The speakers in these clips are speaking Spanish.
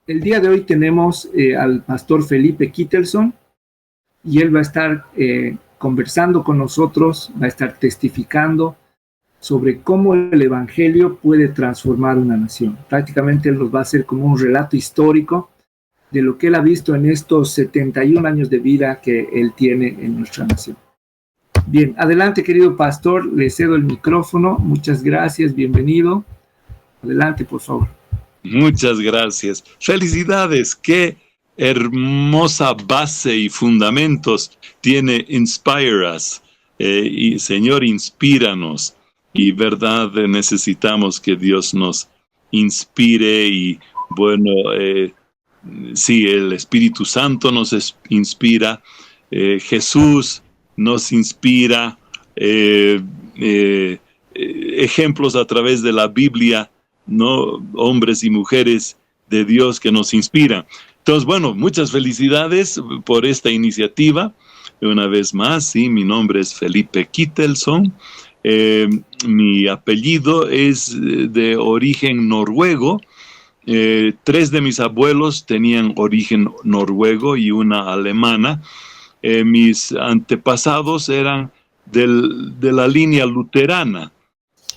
El día de hoy tenemos al pastor Felipe Kittelson y él va a estar conversando con nosotros, va a estar testificando sobre cómo el evangelio puede transformar una nación. Prácticamente él nos va a hacer como un relato histórico de lo que él ha visto en estos 71 años de vida que él tiene en nuestra nación. Bien, adelante querido pastor, le cedo el micrófono. Muchas gracias, bienvenido. Adelante, por favor. Muchas gracias. Felicidades. Qué hermosa base y fundamentos tiene Inspire Us. Y Señor, inspíranos. Y verdad, necesitamos que Dios nos inspire. Y bueno, sí, el Espíritu Santo nos inspira. Jesús nos inspira. Ejemplos a través de la Biblia, ¿no? Hombres y mujeres de Dios que nos inspiran. Entonces, bueno, muchas felicidades por esta iniciativa. Una vez más, sí, mi nombre es Felipe Kittelson. Mi apellido es de origen noruego. 3 de mis abuelos tenían origen noruego y una alemana. Mis antepasados eran de la línea luterana.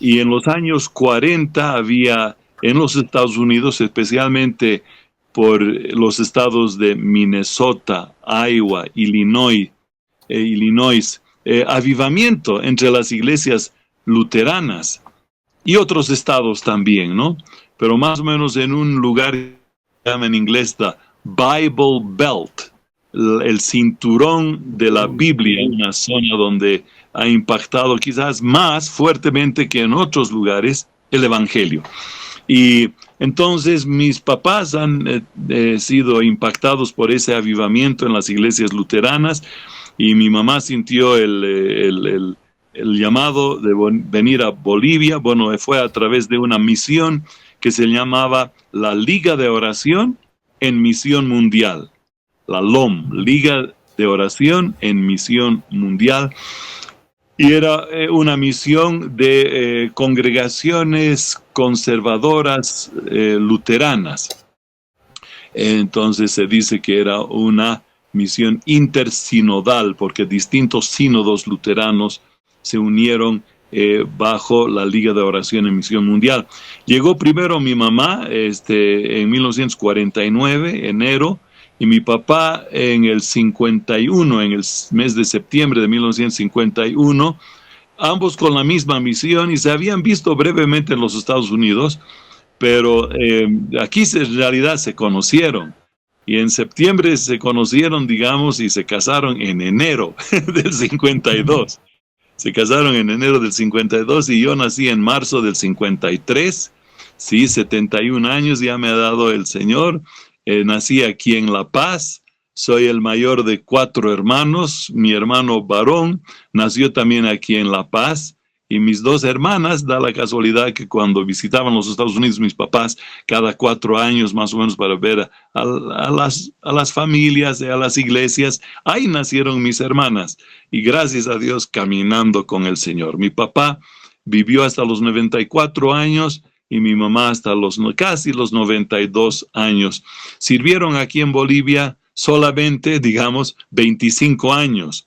Y en los años 40 había en los Estados Unidos, especialmente por los estados de Minnesota, Iowa, Illinois, avivamiento entre las iglesias luteranas y otros estados también, ¿no? Pero más o menos en un lugar que se llama en inglés the Bible Belt, el cinturón de la Biblia, una zona donde ha impactado quizás más fuertemente que en otros lugares el evangelio. Y entonces mis papás han sido impactados por ese avivamiento en las iglesias luteranas, y mi mamá sintió el llamado de venir a Bolivia. Bueno, fue a través de una misión que se llamaba la Liga de Oración en Misión Mundial. La LOM, Liga de Oración en Misión Mundial. Y era una misión de congregaciones conservadoras luteranas. Entonces se dice que era una misión intersinodal, porque distintos sínodos luteranos se unieron bajo la Liga de Oración en Misión Mundial. Llegó primero mi mamá en 1949, enero, y mi papá en el 51, en el mes de septiembre de 1951, ambos con la misma misión, y se habían visto brevemente en los Estados Unidos, pero aquí en realidad se conocieron. Y en septiembre se conocieron, digamos, y se casaron en enero del 52. Se casaron en enero del 52 y yo nací en marzo del 53. Sí, 71 años ya me ha dado el Señor. Nací aquí en La Paz, soy el mayor de 4 hermanos. Mi hermano varón nació también aquí en La Paz, y mis 2 hermanas, da la casualidad que cuando visitaban los Estados Unidos mis papás, cada 4 años más o menos, para ver a las familias, a las iglesias, ahí nacieron mis hermanas, y gracias a Dios caminando con el Señor. Mi papá vivió hasta los 94 años, y mi mamá hasta casi los 92 años. Sirvieron aquí en Bolivia solamente, digamos, 25 años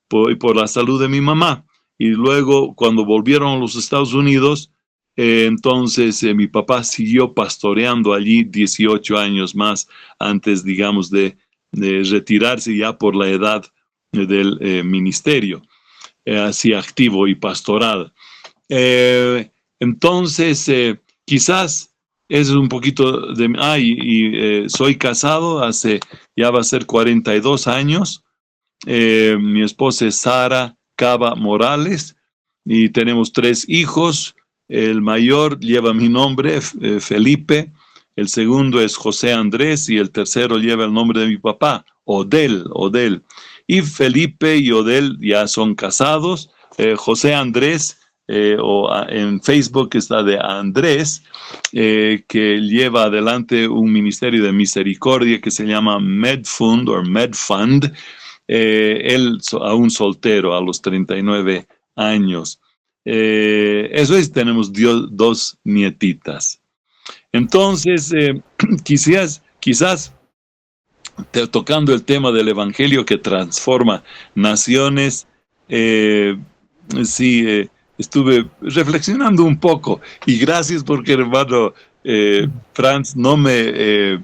por la salud de mi mamá. Y luego, cuando volvieron a los Estados Unidos, entonces mi papá siguió pastoreando allí 18 años más antes, digamos, de retirarse ya por la edad del ministerio, así activo y pastoral. Entonces, quizás es un poquito de... soy casado ya va a ser 42 años. Mi esposa es Sara Cava Morales, y tenemos 3 hijos. El mayor lleva mi nombre, Felipe. El segundo es José Andrés, y el tercero lleva el nombre de mi papá, Odel. Y Felipe y Odel ya son casados. José Andrés, en Facebook está de Andrés, que lleva adelante un ministerio de misericordia que se llama MedFund. Él aún soltero a los 39 años. Eso es, tenemos 2 nietitas. Entonces, quizás tocando el tema del Evangelio que transforma naciones, estuve reflexionando un poco, y gracias porque, hermano Franz, no me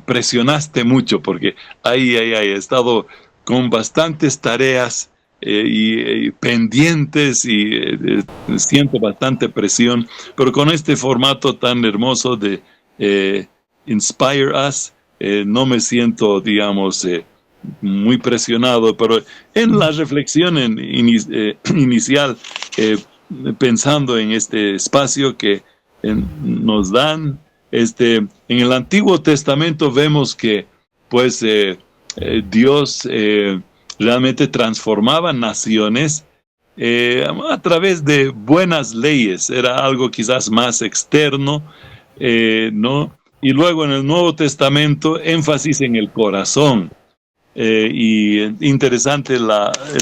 presionaste mucho, porque he estado con bastantes tareas y pendientes, y siento bastante presión, pero con este formato tan hermoso de Inspire Us, no me siento, digamos, muy presionado, pero en la reflexión inicial, pensando en este espacio que nos dan, en el Antiguo Testamento vemos que, pues, Dios realmente transformaba naciones a través de buenas leyes. Era algo quizás más externo, ¿no? Y luego en el Nuevo Testamento, énfasis en el corazón. Y interesante el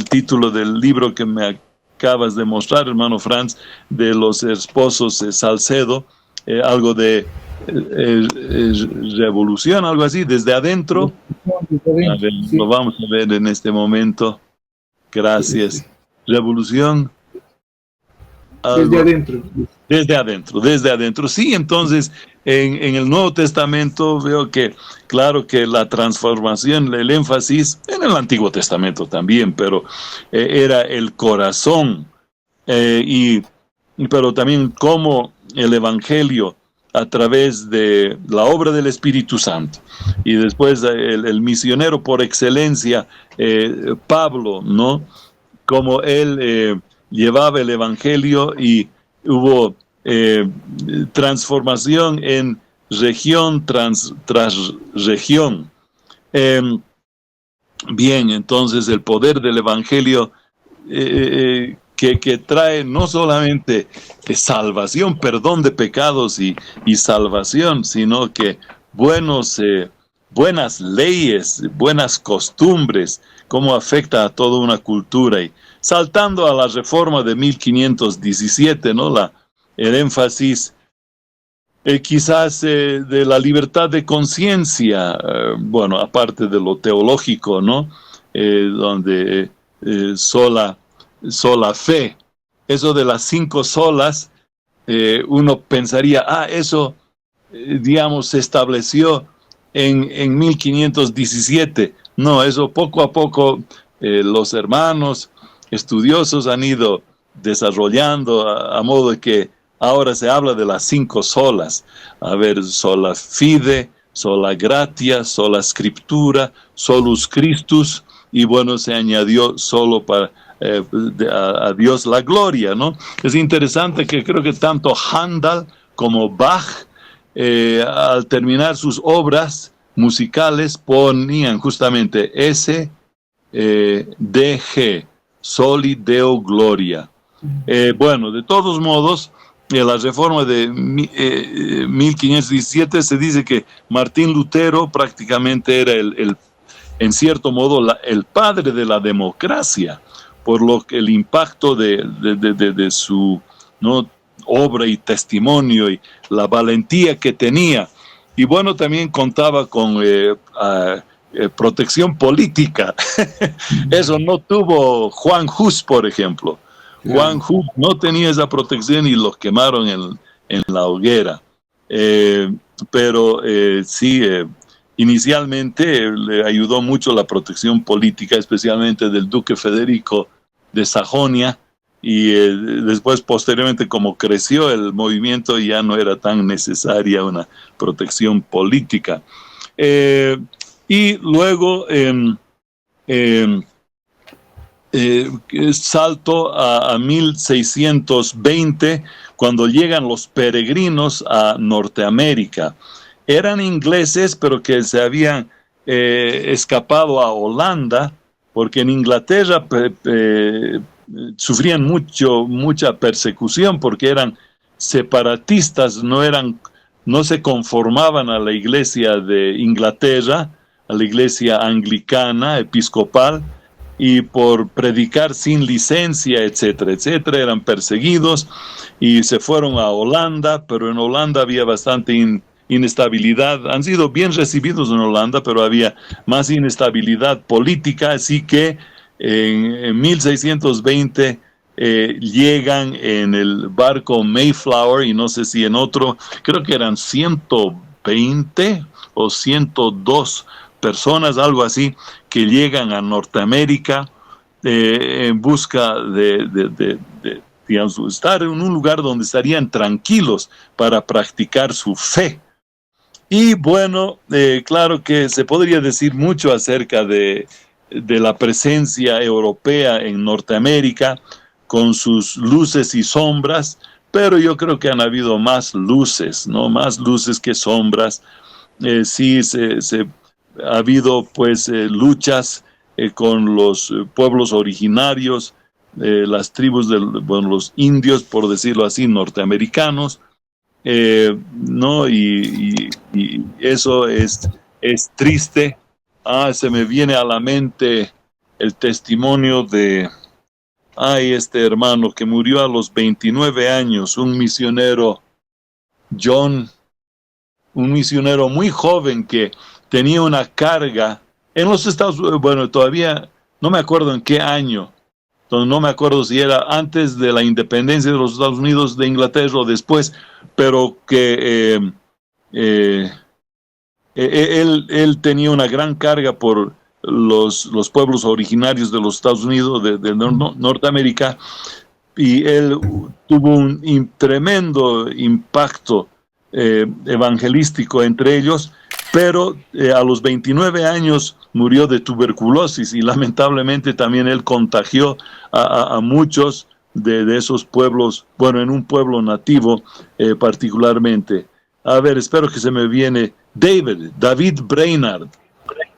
título del libro que me acabas de mostrar, hermano Franz, de los esposos Salcedo, algo de revolución, algo así, desde adentro. A ver, sí. Lo vamos a ver en este momento. Gracias. Sí. Revolución. Desde adentro. Desde adentro. Sí, entonces, en el Nuevo Testamento veo que, claro que la transformación, el énfasis, en el Antiguo Testamento también, pero era el corazón, pero también cómo el Evangelio, a través de la obra del Espíritu Santo, y después el misionero por excelencia, Pablo, ¿no? Como él llevaba el Evangelio, y hubo transformación en región tras región. Bien, entonces el poder del Evangelio que trae no solamente salvación, perdón de pecados y salvación, sino que buenas leyes, buenas costumbres, cómo afecta a toda una cultura. Y saltando a la reforma de 1517, ¿no? El énfasis quizás de la libertad de conciencia, bueno, aparte de lo teológico, ¿no? Donde sola fe. Eso de las 5 solas, uno pensaría, eso, digamos, se estableció en 1517. No, eso poco a poco los hermanos estudiosos han ido desarrollando a modo de que ahora se habla de las 5 solas. A ver, sola fide, sola gratia, sola scriptura, solus Christus, y bueno, se añadió solo para a Dios la gloria, ¿no? Es interesante que creo que tanto Handel como Bach, al terminar sus obras musicales, ponían justamente S-D-G, Soli Deo Gloria. Bueno, de todos modos, en la reforma de 1517 se dice que Martín Lutero prácticamente era en cierto modo el padre de la democracia, por lo que el impacto de su, ¿no?, obra y testimonio, y la valentía que tenía. Y bueno, también contaba con protección política. Eso no tuvo Juan Hus, por ejemplo. Juan Hus no tenía esa protección y los quemaron en la hoguera. Pero sí, inicialmente le ayudó mucho la protección política, especialmente del duque Federico de Sajonia, y después, posteriormente, como creció el movimiento, ya no era tan necesaria una protección política. Y luego salto a 1620, cuando llegan los peregrinos a Norteamérica. Eran ingleses, pero que se habían escapado a Holanda, porque en Inglaterra sufrían mucha persecución, porque eran separatistas, no se conformaban a la iglesia de Inglaterra, a la iglesia anglicana, episcopal, y por predicar sin licencia, etcétera, etcétera, eran perseguidos, y se fueron a Holanda, pero en Holanda había bastante inestabilidad. Han sido bien recibidos en Holanda, pero había más inestabilidad política, así que en 1620 llegan en el barco Mayflower, y no sé si en otro, creo que eran 120 o 102 personas, algo así, que llegan a Norteamérica en busca digamos, estar en un lugar donde estarían tranquilos para practicar su fe. Y bueno, claro que se podría decir mucho acerca de la presencia europea en Norteamérica, con sus luces y sombras, pero yo creo que han habido más luces, ¿no? Más luces que sombras. Sí, ha habido pues luchas con los pueblos originarios, las tribus de los indios, por decirlo así, norteamericanos, ¿no? Y eso es triste. Se me viene a la mente el testimonio de este hermano que murió a los 29 años, un misionero, John, un misionero muy joven que tenía una carga en los Estados Unidos. Bueno, todavía no me acuerdo en qué año, no me acuerdo si era antes de la independencia de los Estados Unidos de Inglaterra o después, pero que él tenía una gran carga por los pueblos originarios de los Estados Unidos, de Norteamérica, y él tuvo un tremendo impacto evangelístico entre ellos, pero a los 29 años murió de tuberculosis, y lamentablemente también él contagió a muchos de esos pueblos, bueno, en un pueblo nativo particularmente. A ver, espero que se me viene David Brainerd.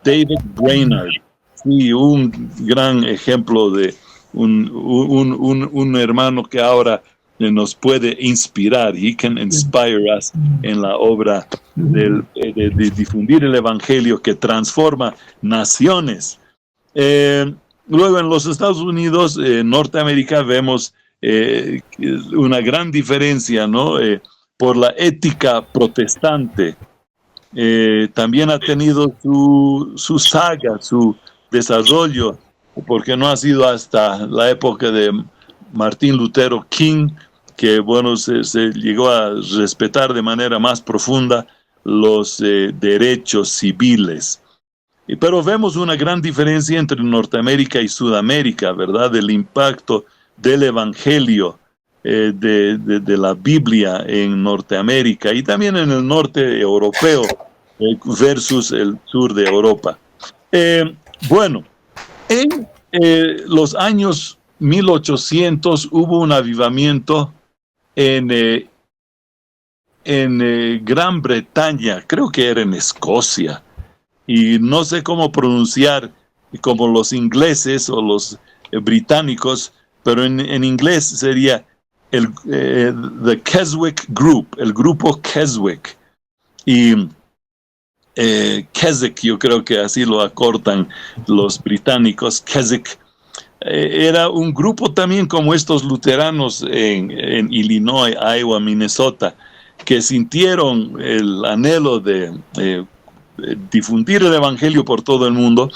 David Brainerd, sí, un gran ejemplo de un hermano que ahora nos puede inspirar. He can inspire us en la obra de difundir el evangelio que transforma naciones. Luego en los Estados Unidos, Norteamérica, vemos una gran diferencia, ¿no? Por la ética protestante. También ha tenido su saga, su desarrollo, porque no ha sido hasta la época de Martín Lutero King que, bueno, se llegó a respetar de manera más profunda los derechos civiles. Pero vemos una gran diferencia entre Norteamérica y Sudamérica, ¿verdad? Del impacto del Evangelio, de la Biblia en Norteamérica y también en el norte europeo versus el sur de Europa. Bueno, en los años 1800 hubo un avivamiento en Gran Bretaña, creo que era en Escocia, y no sé cómo pronunciar como los ingleses o los británicos, pero en inglés sería The Keswick Group, el grupo Keswick. Y Keswick, yo creo que así lo acortan los británicos, Keswick. Era un grupo también como estos luteranos en Illinois, Iowa, Minnesota, que sintieron el anhelo de difundir el evangelio por todo el mundo,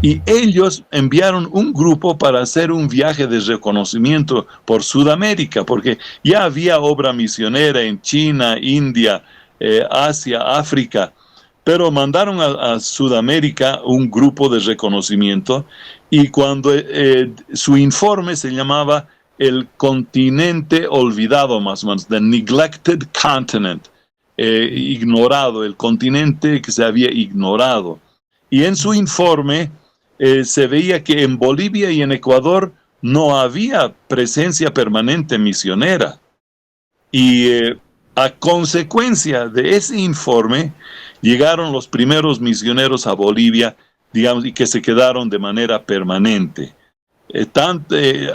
y ellos enviaron un grupo para hacer un viaje de reconocimiento por Sudamérica, porque ya había obra misionera en China, India, Asia, África, pero mandaron a Sudamérica un grupo de reconocimiento, y cuando su informe se llamaba el continente olvidado, más o menos, The Neglected Continent, ignorado, el continente que se había ignorado. Y en su informe se veía que en Bolivia y en Ecuador no había presencia permanente misionera. Y a consecuencia de ese informe, llegaron los primeros misioneros a Bolivia, digamos, y que se quedaron de manera permanente.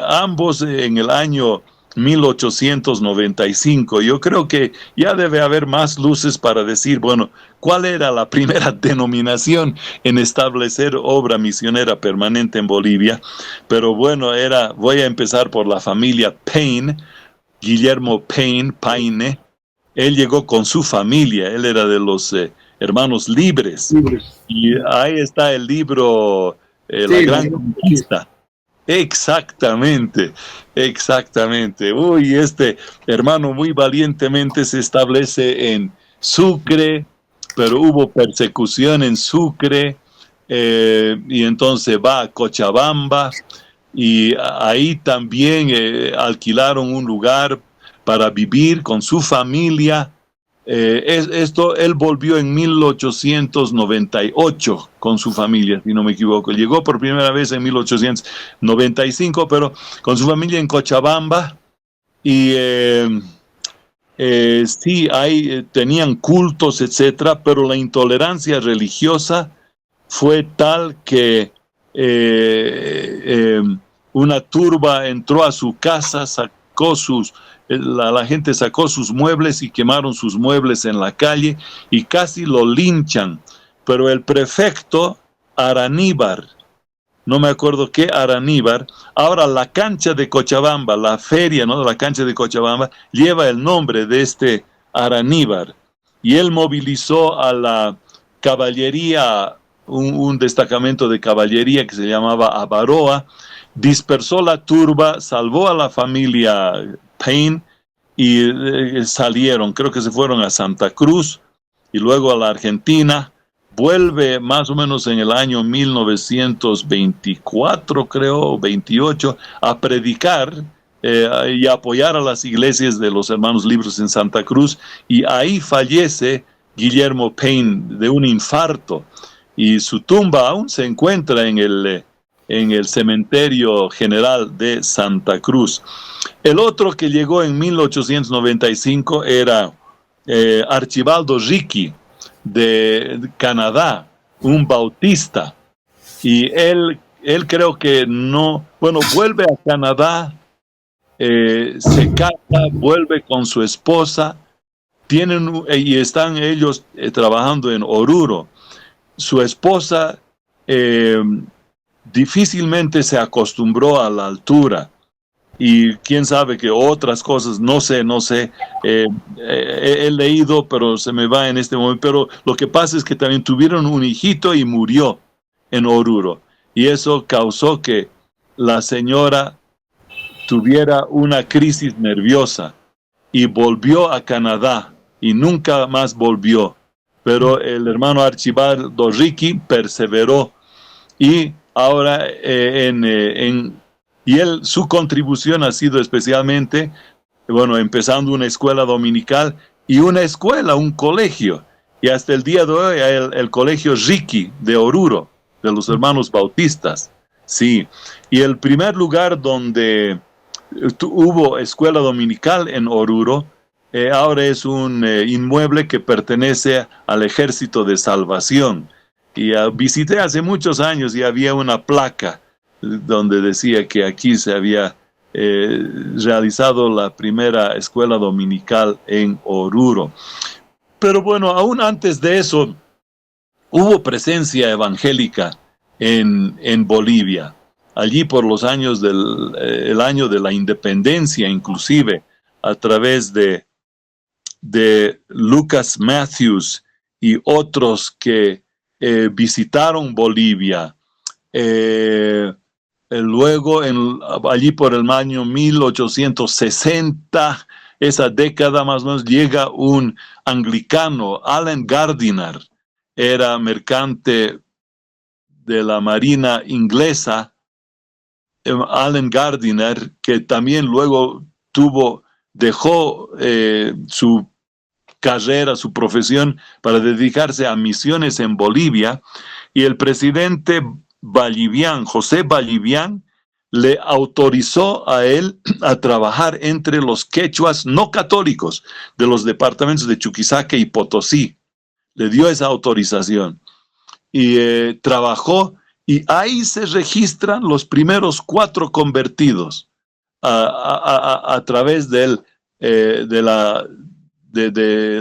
Ambos en el año 1895. Yo creo que ya debe haber más luces para decir, bueno, ¿cuál era la primera denominación en establecer obra misionera permanente en Bolivia? Pero bueno, voy a empezar por la familia Paine, Guillermo Paine, él llegó con su familia, él era de los hermanos libres. Y ahí está el libro, La Gran Conquista. Exactamente, exactamente. Uy, este hermano muy valientemente se establece en Sucre, pero hubo persecución en Sucre, y entonces va a Cochabamba, y ahí también alquilaron un lugar para vivir con su familia. Él volvió en 1898 con su familia, si no me equivoco. Llegó por primera vez en 1895, pero con su familia en Cochabamba. Y sí, ahí tenían cultos, etcétera, pero la intolerancia religiosa fue tal que una turba entró a su casa, sacó la gente sacó sus muebles y quemaron sus muebles en la calle y casi lo linchan. Pero el prefecto Araníbar, no me acuerdo qué Araníbar, ahora la cancha de Cochabamba, la feria, ¿no?, de la cancha de Cochabamba, lleva el nombre de este Araníbar. Y él movilizó a la caballería, un destacamento de caballería que se llamaba Avaroa, dispersó la turba, salvó a la familia Payne y salieron, creo que se fueron a Santa Cruz y luego a la Argentina. Vuelve más o menos en el año 1924, creo, 28, a predicar y a apoyar a las iglesias de los hermanos libres en Santa Cruz, y ahí fallece Guillermo Payne de un infarto, y su tumba aún se encuentra en el cementerio general de Santa Cruz. El otro que llegó en 1895 era Archibaldo Ricky, de Canadá, un bautista, y él creo que no, bueno, vuelve a Canadá, se casa, vuelve con su esposa, y están ellos trabajando en Oruro. Su esposa difícilmente se acostumbró a la altura, y quién sabe que otras cosas, no sé, he leído, pero se me va en este momento. Pero lo que pasa es que también tuvieron un hijito y murió en Oruro, y eso causó que la señora tuviera una crisis nerviosa y volvió a Canadá y nunca más volvió. Pero el hermano Archibaldo Ricky perseveró, y ahora su contribución ha sido especialmente, bueno, empezando una escuela dominical y un colegio, y hasta el día de hoy el colegio Ricky de Oruro, de los hermanos bautistas, sí. Y el primer lugar donde hubo escuela dominical en Oruro, ahora es un inmueble que pertenece al Ejército de Salvación. Y visité hace muchos años y había una placa donde decía que aquí se había realizado la primera escuela dominical en Oruro. Pero bueno, aún antes de eso, hubo presencia evangélica en Bolivia. Allí por los años el año de la independencia, inclusive, a través de Lucas Matthews y otros que visitaron Bolivia. Luego, allí por el año 1860, esa década más o menos, llega un anglicano, Allen Gardiner, era mercante de la Marina inglesa, Allen Gardiner, que también luego dejó su carrera, su profesión, para dedicarse a misiones en Bolivia, y el presidente José Vallivian, le autorizó a él a trabajar entre los quechuas no católicos de los departamentos de Chuquisaca y Potosí. Le dio esa autorización y trabajó, y ahí se registran los primeros 4 convertidos a través de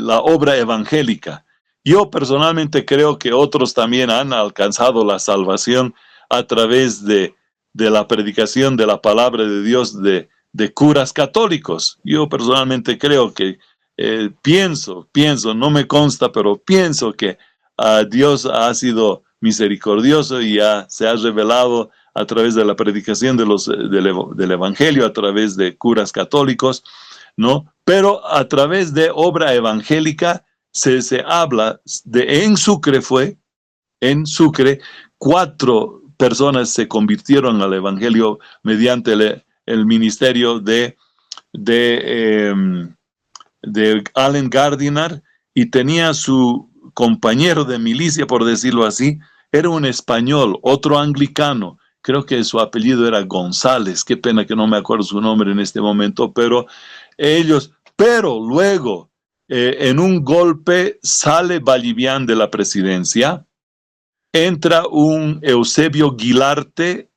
la obra evangélica. Yo personalmente creo que otros también han alcanzado la salvación a través de la predicación de la palabra de Dios de curas católicos. Yo personalmente creo que pienso, no me consta, pero pienso que Dios ha sido misericordioso y se ha revelado a través de la predicación del Evangelio, a través de curas católicos, ¿no? Pero a través de obra evangélica se habla en Sucre 4 personas se convirtieron al Evangelio mediante el ministerio de Allen Gardiner, y tenía su compañero de milicia, por decirlo así, era un español, otro anglicano, creo que su apellido era González, qué pena que no me acuerdo su nombre en este momento, pero luego, en un golpe, sale Balivián de la presidencia, entra un Eusebio Guilarte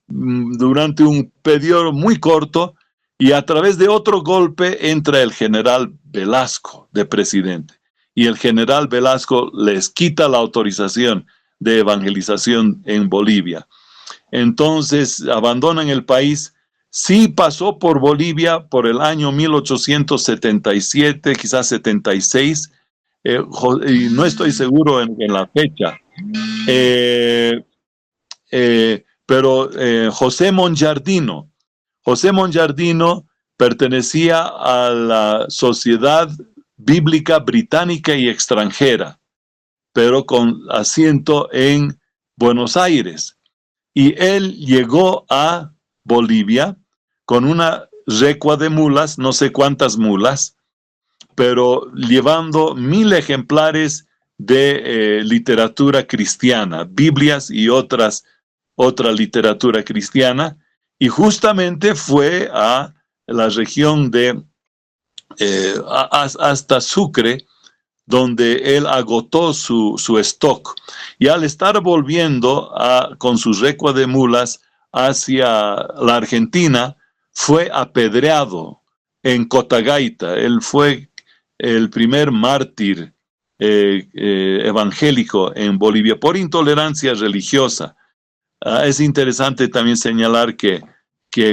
durante un periodo muy corto, y a través de otro golpe entra el general Velasco de presidente. Y el general Velasco les quita la autorización de evangelización en Bolivia. Entonces abandonan el país. Sí pasó por Bolivia por el año 1877, quizás 76, y no estoy seguro en la fecha. Pero José Monjardino pertenecía a la Sociedad Bíblica Británica y Extranjera, pero con asiento en Buenos Aires. Y él llegó a Bolivia con una recua de mulas, no sé cuántas mulas, pero llevando 1000 ejemplares de literatura cristiana, Biblias y otra literatura cristiana, y justamente fue a la región hasta Sucre, donde él agotó su stock. Y al estar volviendo con su recua de mulas hacia la Argentina, fue apedreado en Cotagaita. Él fue el primer mártir evangélico en Bolivia por intolerancia religiosa. Es interesante también señalar que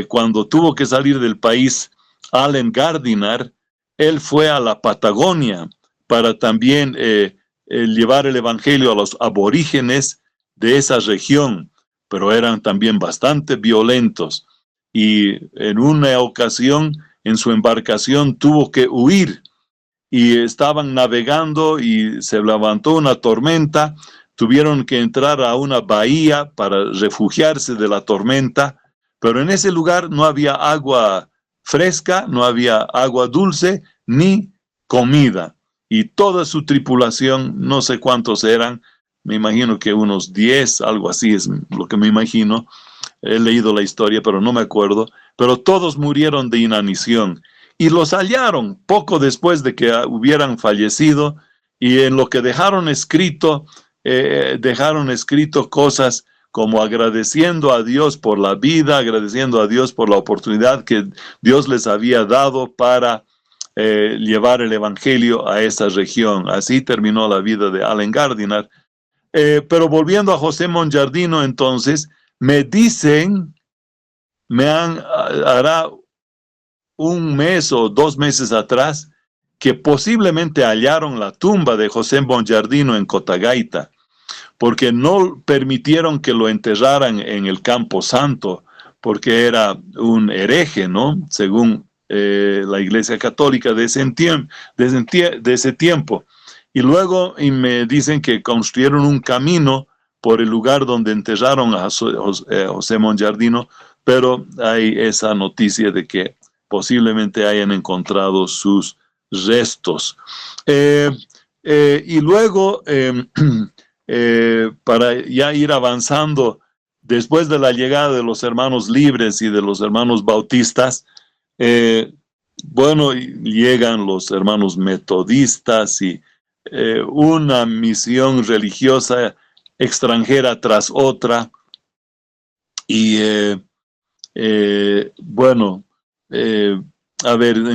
cuando tuvo que salir del país Allen Gardiner, él fue a la Patagonia para también llevar el evangelio a los aborígenes de esa región, pero eran también bastante violentos. Y en una ocasión, en su embarcación tuvo que huir, y estaban navegando y se levantó una tormenta. Tuvieron que entrar a una bahía para refugiarse de la tormenta, pero en ese lugar no había agua fresca, no había agua dulce, ni comida. Y toda su tripulación, no sé cuántos eran, me imagino que unos 10, algo así es lo que me imagino. He leído la historia, pero no me acuerdo. Pero todos murieron de inanición. Y los hallaron poco después de que hubieran fallecido, y en lo que dejaron escrito cosas como agradeciendo a Dios por la vida, agradeciendo a Dios por la oportunidad que Dios les había dado para llevar el evangelio a esa región. Así terminó la vida de Allen Gardiner. Pero volviendo a José Monjardino, entonces, hará un mes o 2 meses atrás, que posiblemente hallaron la tumba de José Monjardino en Cotagaita, porque no permitieron que lo enterraran en el Campo Santo, porque era un hereje, ¿no? Según la Iglesia Católica de ese tiempo. Y luego me dicen que construyeron un camino por el lugar donde enterraron a José Monjardino, pero hay esa noticia de que posiblemente hayan encontrado sus restos. Y luego, para ya ir avanzando, después de la llegada de los hermanos libres y de los hermanos bautistas, llegan los hermanos metodistas y una misión religiosa extranjera tras otra. Y en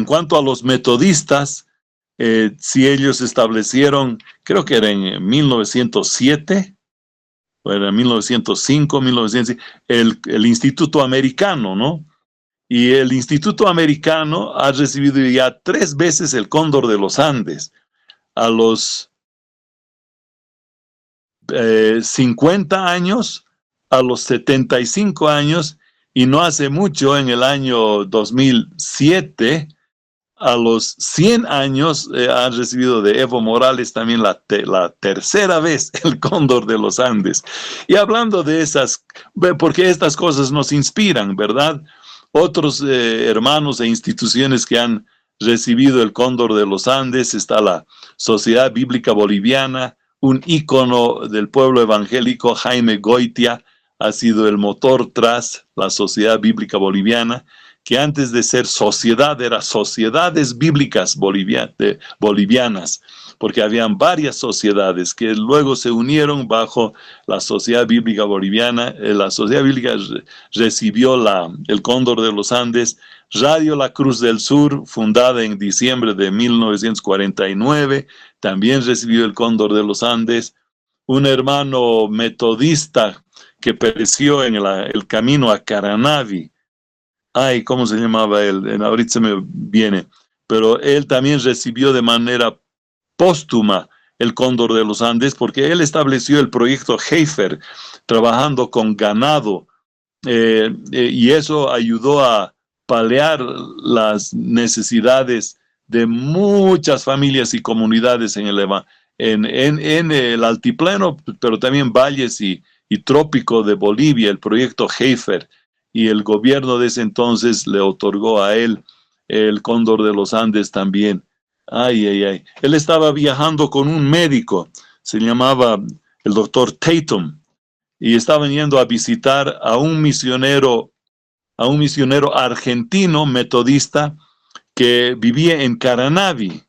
cuanto a los metodistas, si ellos establecieron, creo que era en 1907, o era 1905, el Instituto Americano, ¿no? Y el Instituto Americano ha recibido ya 3 veces el Cóndor de los Andes. A los 50 años, a los 75 años, y no hace mucho, en el año 2007, a los 100 años, han recibido de Evo Morales también la tercera vez el Cóndor de los Andes. Y hablando de esas, porque estas cosas nos inspiran, ¿verdad? Otros hermanos e instituciones que han recibido el Cóndor de los Andes, está la Sociedad Bíblica Boliviana, un ícono del pueblo evangélico, Jaime Goitia, ha sido el motor tras la Sociedad Bíblica Boliviana, que antes de ser sociedad era Sociedades Bíblicas Bolivianas, porque habían varias sociedades que luego se unieron bajo la Sociedad Bíblica Boliviana. La Sociedad Bíblica recibió el Cóndor de los Andes. Radio La Cruz del Sur, fundada en diciembre de 1949, también recibió el Cóndor de los Andes. Un hermano metodista que pereció en el camino a Caranavi. Ay, ¿cómo se llamaba él? Ahorita se me viene. Pero él también recibió de manera póstuma el Cóndor de los Andes, porque él estableció el proyecto Heifer, trabajando con ganado, y eso ayudó a paliar las necesidades de muchas familias y comunidades en el altiplano, pero también valles y trópico de Bolivia, el proyecto Heifer. Y el gobierno de ese entonces le otorgó a él el Cóndor de los Andes también. Ay, ay, ay. Él estaba viajando con un médico, se llamaba el doctor Tatum, y estaban yendo a visitar a un misionero argentino metodista que vivía en Caranavi.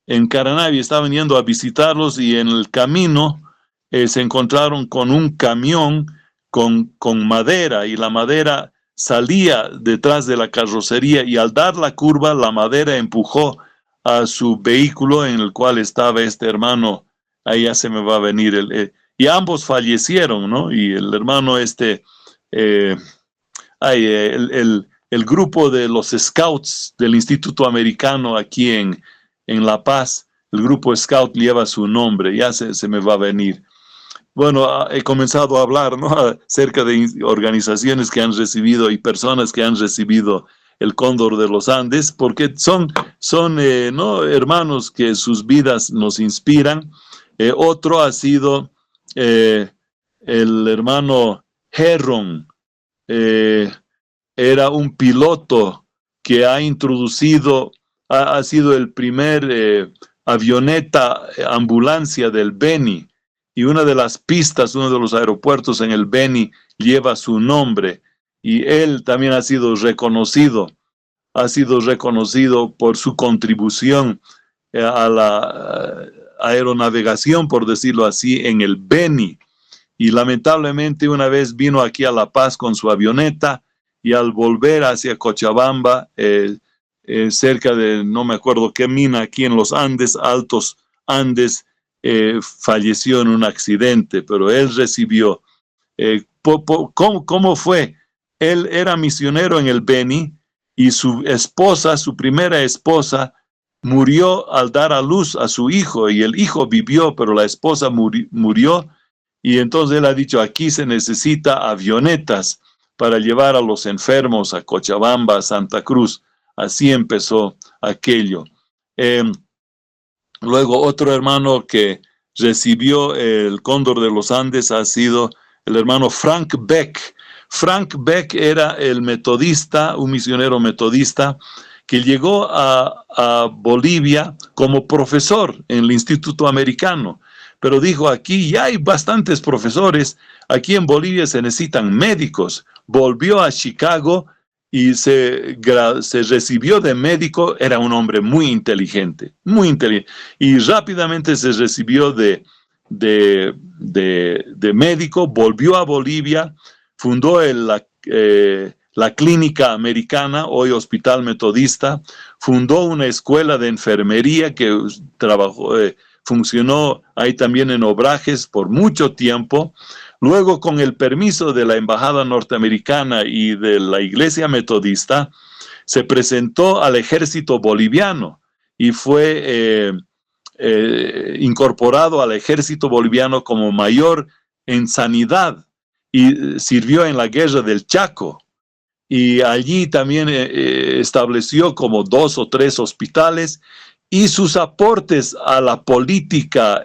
En Caranavi estaban yendo a visitarlos, y en el camino se encontraron con un camión con madera, y la madera salía detrás de la carrocería, y al dar la curva, la madera empujó a su vehículo en el cual estaba este hermano. Ahí ya se me va a venir, y ambos fallecieron, ¿no? Y el hermano el grupo de los Scouts del Instituto Americano aquí en La Paz, el grupo Scout lleva su nombre, ya se me va a venir. Bueno, he comenzado a hablar, ¿no?, acerca de organizaciones que han recibido y personas que han recibido el Cóndor de los Andes, porque son ¿no?, hermanos que sus vidas nos inspiran. Otro ha sido el hermano Herron. Era un piloto que ha sido el primer avioneta ambulancia del Beni. Y una de las pistas, uno de los aeropuertos en el Beni lleva su nombre, y él también ha sido reconocido por su contribución a la aeronavegación, por decirlo así, en el Beni. Y lamentablemente una vez vino aquí a La Paz con su avioneta, y al volver hacia Cochabamba, cerca de, no me acuerdo qué mina, aquí en los Andes, Altos Andes, falleció en un accidente, pero él recibió. ¿Cómo fue? Él era misionero en el Beni, y su esposa, su primera esposa, murió al dar a luz a su hijo, y el hijo vivió, pero la esposa murió, y entonces él ha dicho, aquí se necesita avionetas para llevar a los enfermos a Cochabamba, a Santa Cruz. Así empezó aquello. Luego, otro hermano que recibió el Cóndor de los Andes ha sido el hermano Frank Beck. Frank Beck era el metodista, un misionero metodista, que llegó a Bolivia como profesor en el Instituto Americano. Pero dijo, aquí ya hay bastantes profesores, aquí en Bolivia se necesitan médicos. Volvió a Chicago y se recibió de médico. Era un hombre muy inteligente, y rápidamente se recibió de médico, volvió a Bolivia, fundó la Clínica Americana, hoy Hospital Metodista, fundó una escuela de enfermería que funcionó ahí también en Obrajes por mucho tiempo. Luego, con el permiso de la Embajada Norteamericana y de la Iglesia Metodista, se presentó al ejército boliviano y fue incorporado al ejército boliviano como mayor en sanidad y sirvió en la guerra del Chaco. Y allí también estableció como 2 o 3 hospitales, y sus aportes a la política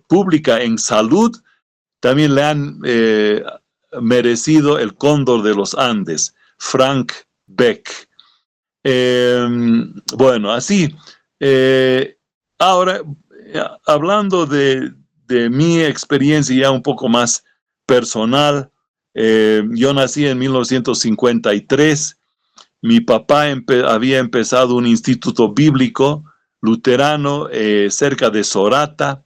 pública en salud también le han merecido el Cóndor de los Andes, Frank Beck. Bueno, así. Ahora, hablando de mi experiencia ya un poco más personal, yo nací en 1953. Mi papá había empezado un instituto bíblico luterano cerca de Sorata,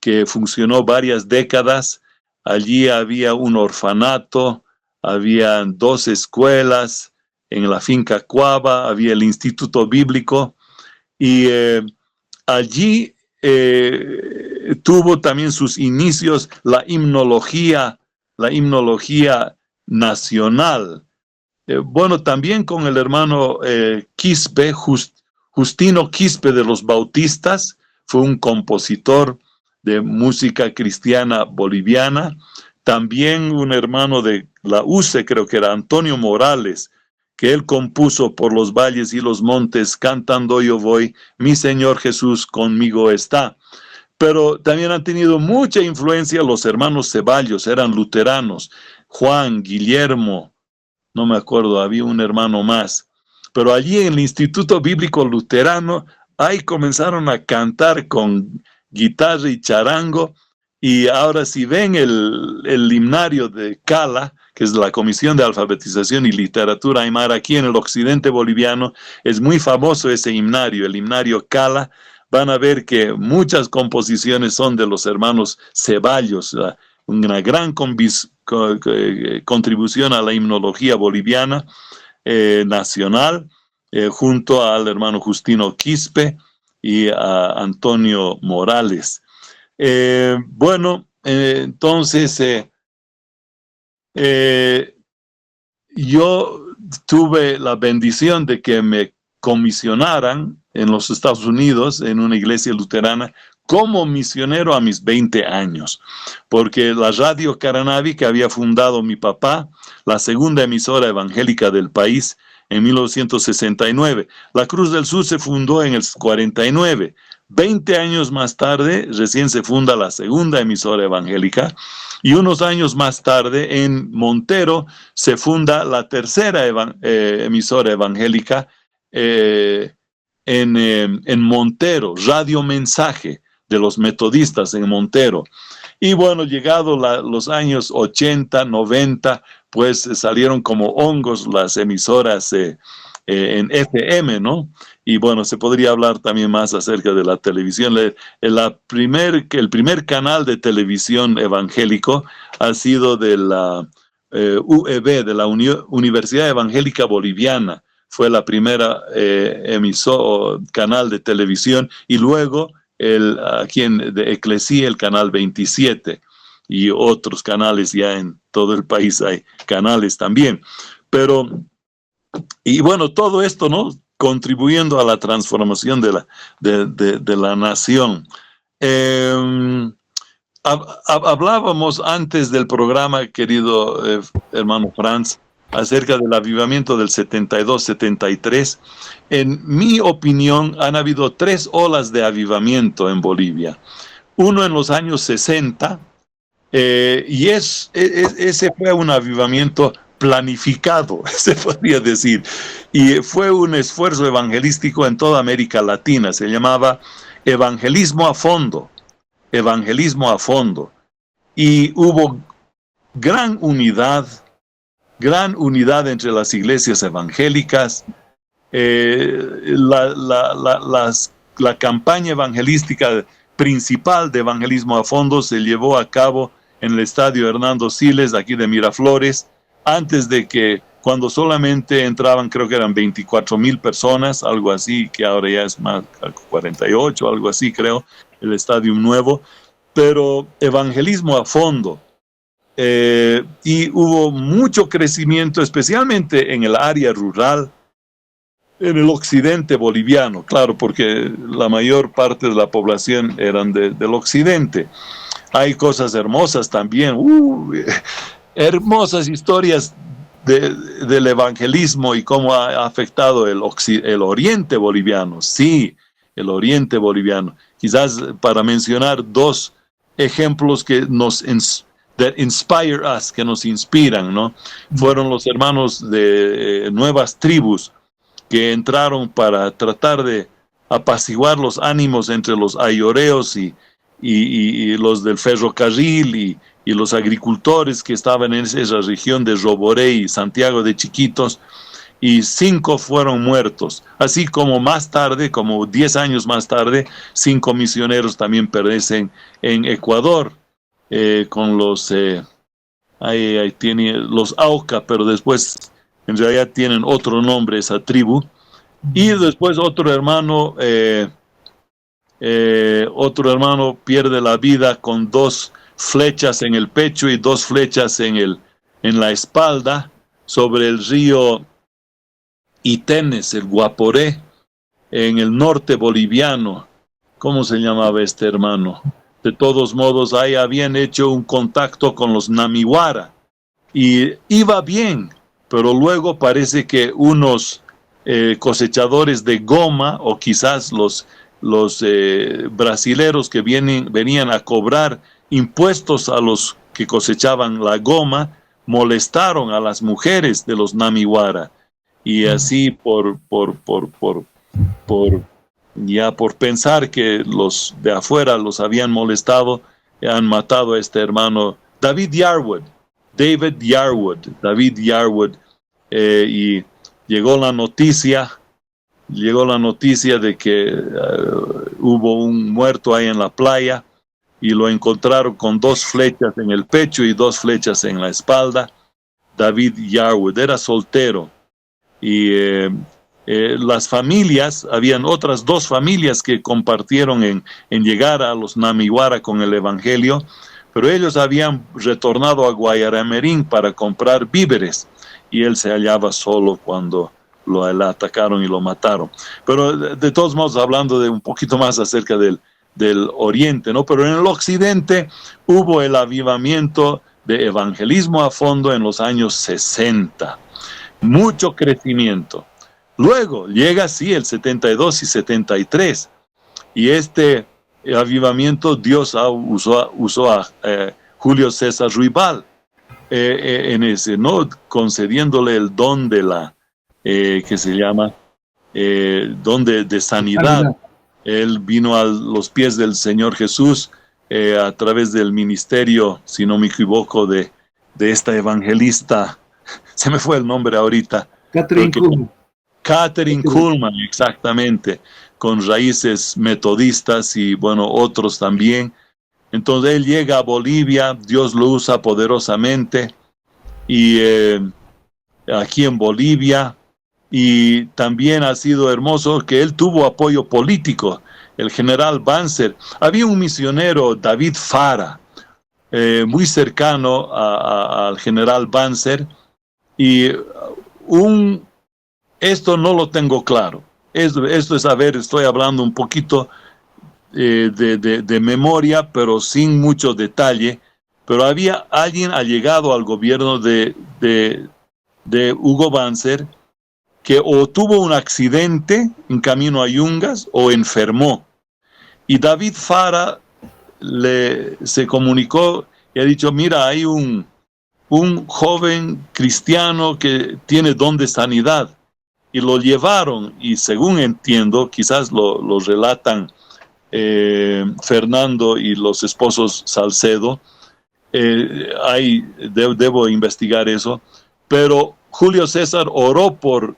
que funcionó varias décadas. Allí había un orfanato, había 2 escuelas, en la finca Cuava había el instituto bíblico, y allí tuvo también sus inicios la himnología nacional. Bueno, también con el hermano Quispe, Justino Quispe de los Bautistas, fue un compositor de música cristiana boliviana. También un hermano de la UCE, creo que era Antonio Morales, que él compuso Por los valles y los montes, cantando yo voy, mi Señor Jesús conmigo está. Pero también han tenido mucha influencia los hermanos Ceballos, eran luteranos. Juan, Guillermo, no me acuerdo, había un hermano más. Pero allí en el Instituto Bíblico Luterano, ahí comenzaron a cantar con guitarra y charango. Y ahora si ven el himnario de Cala, que es la Comisión de Alfabetización y Literatura Aymara aquí en el occidente boliviano, es muy famoso ese himnario, el himnario Cala. Van a ver que muchas composiciones son de los hermanos Ceballos, una gran contribución a la himnología boliviana nacional, junto al hermano Justino Quispe y a Antonio Morales. Entonces yo tuve la bendición de que me comisionaran en los Estados Unidos en una iglesia luterana como misionero a mis 20 años, porque la Radio Caranavi que había fundado mi papá, la segunda emisora evangélica del país, en 1969. La Cruz del Sur se fundó en el 49. 20 años más tarde, recién se funda la segunda emisora evangélica, y unos años más tarde, en Montero, se funda la tercera emisora evangélica en Montero, Radio Mensaje de los metodistas en Montero. Y bueno, llegado los años 80, 90, pues salieron como hongos las emisoras en FM, ¿no? Y bueno, se podría hablar también más acerca de la televisión. El primer canal de televisión evangélico ha sido de la UEB, de la Universidad Evangélica Boliviana. Fue la primera canal de televisión, y luego aquí de Eclesia, el canal 27, y otros canales ya en todo el país hay canales también. Y bueno, todo esto, ¿no?, contribuyendo a la transformación de la nación. Hablábamos antes del programa, querido hermano Franz, acerca del avivamiento del 72-73. En mi opinión, han habido 3 olas de avivamiento en Bolivia. Uno en los años 60, y ese fue un avivamiento planificado, se podría decir, y fue un esfuerzo evangelístico en toda América Latina. Se llamaba evangelismo a fondo, y hubo gran unidad entre las iglesias evangélicas. La campaña evangelística principal de evangelismo a fondo se llevó a cabo en el estadio Hernando Siles, aquí de Miraflores, antes de que, cuando solamente entraban, creo que eran 24,000 personas, algo así, que ahora ya es más, 48, algo así, creo, el estadio nuevo. Pero evangelismo a fondo. y hubo mucho crecimiento, especialmente en el área rural, en el occidente boliviano, claro, porque la mayor parte de la población eran del occidente. Hay cosas hermosas también, hermosas historias del evangelismo y cómo ha afectado el oriente boliviano. Sí, el oriente boliviano. Quizás para mencionar dos ejemplos que that inspire us, que nos inspiran, ¿no? Fueron los hermanos de nuevas tribus que entraron para tratar de apaciguar los ánimos entre los ayoreos y los del ferrocarril y los agricultores que estaban en esa región de Roboré y Santiago de Chiquitos, y 5 fueron muertos, así como más tarde, como 10 años más tarde, 5 misioneros también perecen en Ecuador, con los ahí tiene los Auca, pero después en realidad tienen otro nombre esa tribu. Y después otro hermano pierde la vida con 2 flechas en el pecho y 2 flechas en la espalda sobre el río Itenes, el Guaporé, en el norte boliviano. ¿Cómo se llamaba este hermano? De todos modos, ahí habían hecho un contacto con los Namiwara y iba bien, pero luego parece que unos cosechadores de goma, o quizás los brasileros que venían a cobrar impuestos a los que cosechaban la goma, molestaron a las mujeres de los Namiwara, y así por pensar que los de afuera los habían molestado, han matado a este hermano David Yarwood, y llegó la noticia de que hubo un muerto ahí en la playa, y lo encontraron con 2 flechas en el pecho y 2 flechas en la espalda. David Yarwood era soltero, y las familias, habían otras 2 familias que compartieron en llegar a los Namiwara con el evangelio, pero ellos habían retornado a Guayaramerín para comprar víveres, y él se hallaba solo cuando lo atacaron y lo mataron. Pero de todos modos, hablando de un poquito más acerca del oriente, ¿no? Pero en el occidente hubo el avivamiento de evangelismo a fondo en los años 60. Mucho crecimiento. Luego llega, sí, el 72 y 73. Y este avivamiento Dios usó a Julio César Ruibal en ese, ¿no? Concediéndole el don de la, que se llama, don de sanidad. Él vino a los pies del Señor Jesús a través del ministerio, si no me equivoco, de esta evangelista, se me fue el nombre ahorita. Catherine Kuhlman, exactamente, con raíces metodistas y bueno, otros también. Entonces él llega a Bolivia, Dios lo usa poderosamente, y aquí en Bolivia, y también ha sido hermoso que él tuvo apoyo político. El general Banzer, había un misionero, David Fara, muy cercano al general Banzer, y esto no lo tengo claro. Esto es, estoy hablando un poquito de memoria, pero sin mucho detalle. Pero había alguien allegado al gobierno de Hugo Banzer que o tuvo un accidente en camino a Yungas o enfermó. Y David Fara se comunicó y ha dicho, mira, hay un joven cristiano que tiene don de sanidad. Y lo llevaron, y según entiendo, quizás lo relatan Fernando y los esposos Salcedo, debo investigar eso, pero Julio César oró por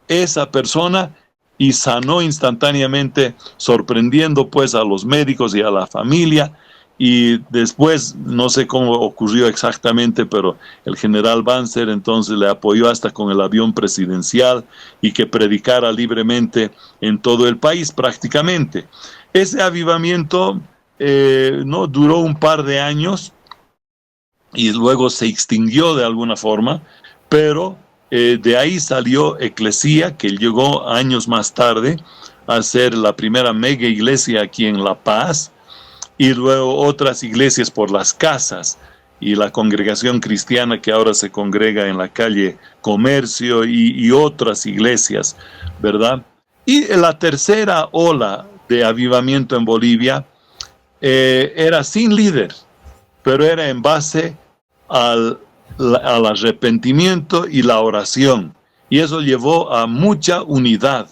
esa persona y sanó instantáneamente, sorprendiendo pues a los médicos y a la familia. Y después, no sé cómo ocurrió exactamente, pero el general Banzer entonces le apoyó hasta con el avión presidencial, y que predicara libremente en todo el país prácticamente. Ese avivamiento no duró un par de años, y luego se extinguió de alguna forma, pero de ahí salió Eclesia, que llegó años más tarde a ser la primera mega iglesia aquí en La Paz, y luego otras iglesias por las casas, y la congregación cristiana que ahora se congrega en la calle Comercio y otras iglesias, ¿verdad? Y la tercera ola de avivamiento en Bolivia era sin líder, pero era en base al arrepentimiento y la oración. Y eso llevó a mucha unidad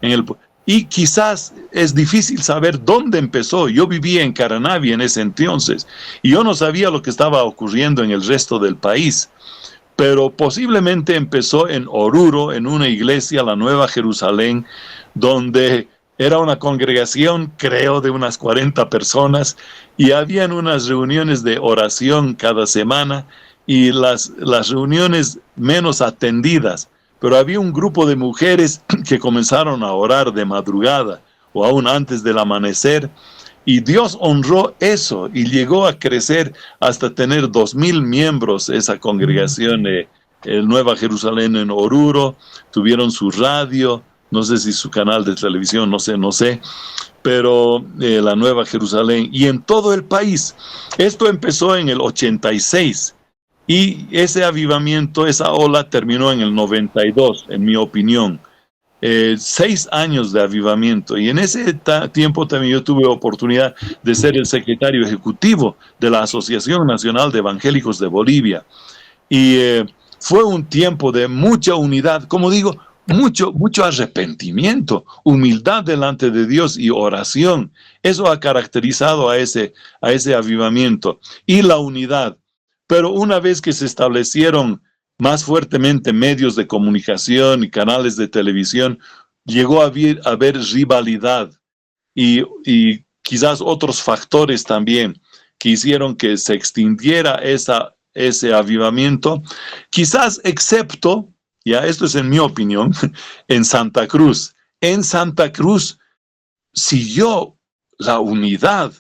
en el pueblo. Y quizás es difícil saber dónde empezó. Yo vivía en Caranavi en ese entonces y yo no sabía lo que estaba ocurriendo en el resto del país. Pero posiblemente empezó en Oruro, en una iglesia, la Nueva Jerusalén, donde era una congregación, creo, de unas 40 personas, y habían unas reuniones de oración cada semana, y las reuniones menos atendidas, pero había un grupo de mujeres que comenzaron a orar de madrugada, o aún antes del amanecer, y Dios honró eso, y llegó a crecer hasta tener 2,000 miembros, esa congregación, el Nueva Jerusalén en Oruro. Tuvieron su radio, no sé si su canal de televisión, no sé, pero la Nueva Jerusalén, y en todo el país. Esto empezó en el 86, y ese avivamiento, esa ola terminó en el 92, en mi opinión. 6 años de avivamiento, y en ese tiempo también yo tuve oportunidad de ser el secretario ejecutivo de la Asociación Nacional de Evangélicos de Bolivia, y fue un tiempo de mucha unidad, como digo, mucho arrepentimiento, humildad delante de Dios y oración. Eso ha caracterizado a ese avivamiento y la unidad. Pero una vez que se establecieron más fuertemente medios de comunicación y canales de televisión, llegó a haber rivalidad y quizás otros factores también que hicieron que se extinguiera ese avivamiento, quizás excepto, ya esto es en mi opinión, en Santa Cruz. En Santa Cruz siguió la unidad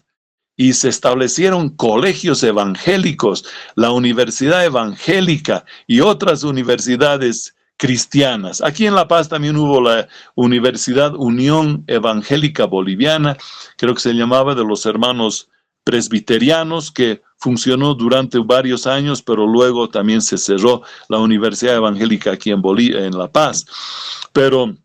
y se establecieron colegios evangélicos, la Universidad Evangélica y otras universidades cristianas. Aquí en La Paz también hubo la Universidad Unión Evangélica Boliviana, creo que se llamaba, de los hermanos presbiterianos, que funcionó durante varios años, pero luego también se cerró la Universidad Evangélica aquí en La Paz. Pero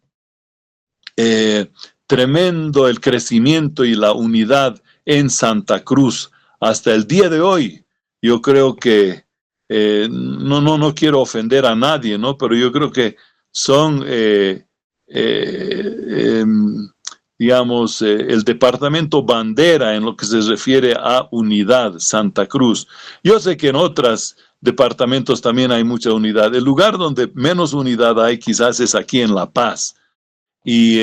tremendo el crecimiento y la unidad en Santa Cruz hasta el día de hoy. Yo creo que no quiero ofender a nadie, ¿no? Pero yo creo que son digamos, el departamento bandera en lo que se refiere a unidad, Santa Cruz. Yo sé que en otros departamentos también hay mucha unidad. El lugar donde menos unidad hay quizás es aquí en La Paz. Y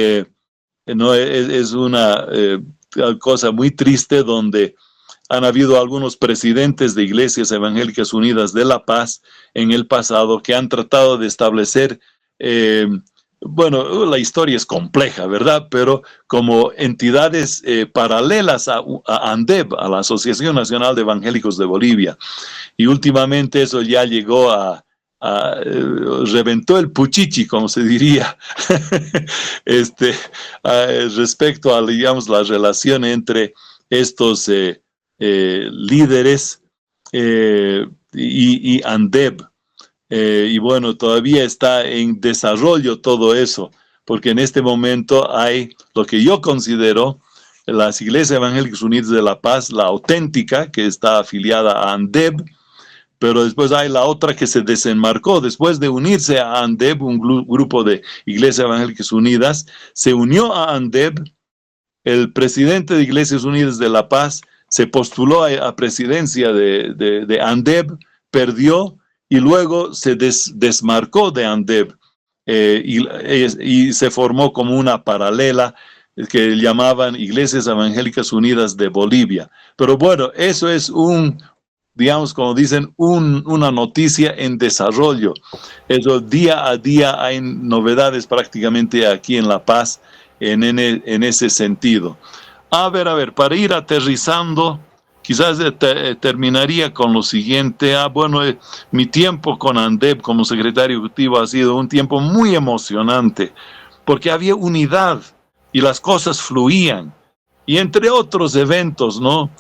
no es una cosa muy triste, donde han habido algunos presidentes de Iglesias Evangélicas Unidas de La Paz en el pasado que han tratado de establecer, bueno, la historia es compleja, ¿verdad? Pero como entidades paralelas a ANDEB, a la Asociación Nacional de Evangélicos de Bolivia. Y últimamente eso ya llegó reventó el puchichi, como se diría, respecto a, digamos, la relación entre estos líderes y ANDEB. Y bueno, todavía está en desarrollo todo eso, porque en este momento hay lo que yo considero las Iglesias Evangélicas Unidas de La Paz, la auténtica, que está afiliada a ANDEB, pero después hay la otra que se desenmarcó. Después de unirse a ANDEB, un grupo de Iglesias Evangélicas Unidas se unió a ANDEB. El presidente de Iglesias Unidas de La Paz se postuló a presidencia de ANDEB, perdió, y luego se desmarcó de ANDEB y se formó como una paralela que llamaban Iglesias Evangélicas Unidas de Bolivia. Pero bueno, eso es digamos, como dicen, una noticia en desarrollo. Eso, día a día hay novedades prácticamente aquí en La Paz en ese sentido. A ver, para ir aterrizando, quizás terminaría con lo siguiente. Mi tiempo con ANDEP como secretario ejecutivo ha sido un tiempo muy emocionante, porque había unidad y las cosas fluían. Y entre otros eventos, ¿no?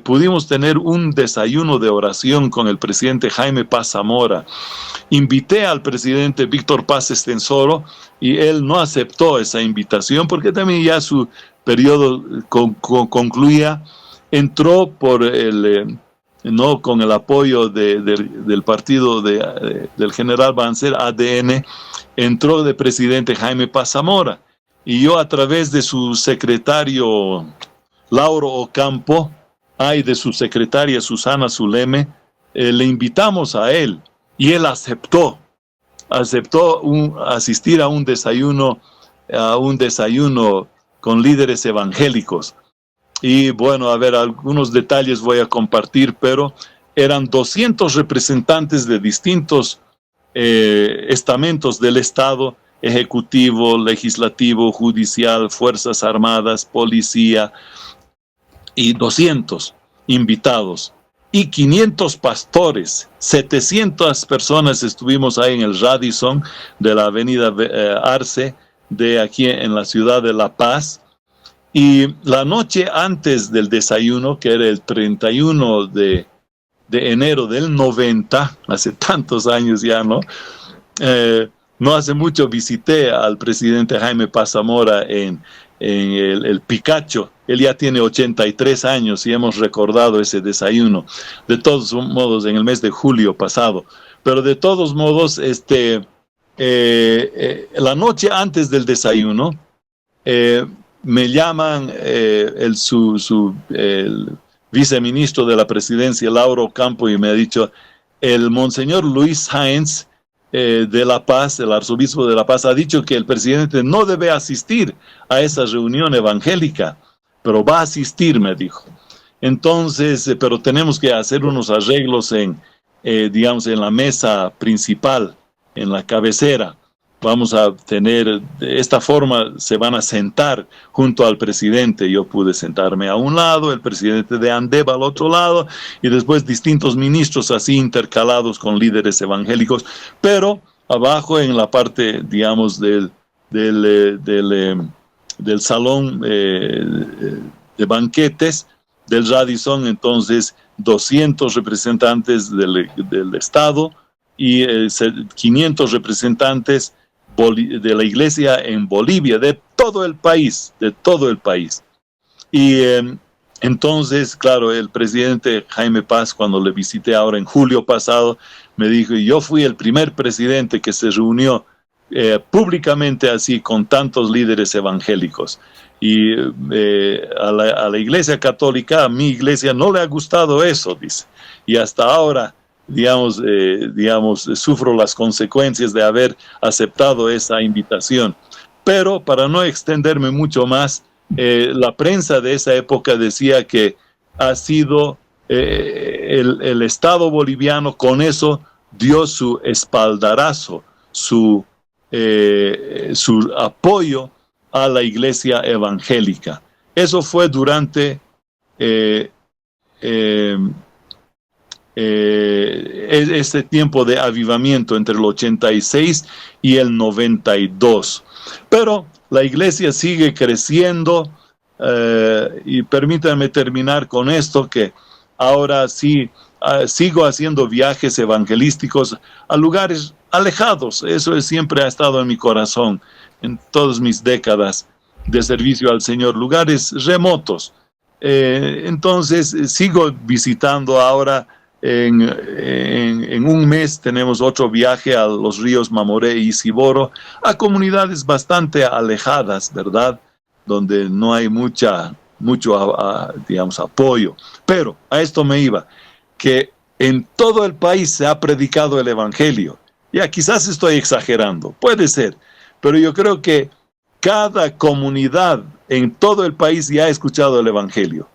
Pudimos tener un desayuno de oración con el presidente Jaime Paz Zamora. Invité al presidente Víctor Paz Estenssoro y él no aceptó esa invitación porque también ya su periodo concluía. Entró no con el apoyo del partido del general Banzer, ADN, entró de presidente Jaime Paz Zamora. Y yo, a través de su secretario Lauro Ocampo y de su secretaria Susana Zuleme, le invitamos a él y él aceptó asistir a un desayuno con líderes evangélicos. Y bueno, a ver, algunos detalles voy a compartir, pero eran 200 representantes de distintos estamentos del Estado: ejecutivo, legislativo, judicial, fuerzas armadas, policía, y 200 invitados. Y 500 pastores, 700 personas estuvimos ahí en el Radisson de la avenida Arce, de aquí en la ciudad de La Paz. Y la noche antes del desayuno, que era el 31 de enero del 90, hace tantos años ya, ¿no? No hace mucho visité al presidente Jaime Paz Zamora en el Picacho. Él ya tiene 83 años y hemos recordado ese desayuno. De todos modos, en el mes de julio pasado. Pero de todos modos, la noche antes del desayuno, me llaman el viceministro de la presidencia, Lauro Ocampo, y me ha dicho: el monseñor Luis Sáenz de La Paz, el arzobispo de La Paz, ha dicho que el presidente no debe asistir a esa reunión evangélica, pero va a asistir, me dijo. Entonces, pero tenemos que hacer unos arreglos digamos, en la mesa principal, en la cabecera. Vamos a tener, de esta forma se van a sentar junto al presidente. Yo pude sentarme a un lado, el presidente de ANDEP al otro lado, y después distintos ministros así intercalados con líderes evangélicos, pero abajo en la parte, digamos, del salón de banquetes del Radisson, entonces 200 representantes del Estado y 500 representantes de la iglesia en Bolivia, de todo el país. Y entonces, claro, el presidente Jaime Paz, cuando le visité ahora en julio pasado, me dijo: yo fui el primer presidente que se reunió públicamente así con tantos líderes evangélicos. Y a la iglesia católica, a mi iglesia, no le ha gustado eso, dice. Y hasta ahora, digamos, sufro las consecuencias de haber aceptado esa invitación. Pero para no extenderme mucho más, la prensa de esa época decía que ha sido el Estado boliviano, con eso dio su espaldarazo, su apoyo a la iglesia evangélica. Eso fue durante este tiempo de avivamiento entre el 86 y el 92. Pero la iglesia sigue creciendo, y permítanme terminar con esto, que ahora sí sigo haciendo viajes evangelísticos a lugares alejados. Eso siempre ha estado en mi corazón en todas mis décadas de servicio al Señor, lugares remotos. Entonces sigo visitando ahora. En un mes tenemos otro viaje a los ríos Mamoré y Siboro, a comunidades bastante alejadas, ¿verdad?, donde no hay mucho digamos, apoyo. Pero a esto me iba, que en todo el país se ha predicado el evangelio. Ya, quizás estoy exagerando, puede ser, pero yo creo que cada comunidad en todo el país ya ha escuchado el evangelio.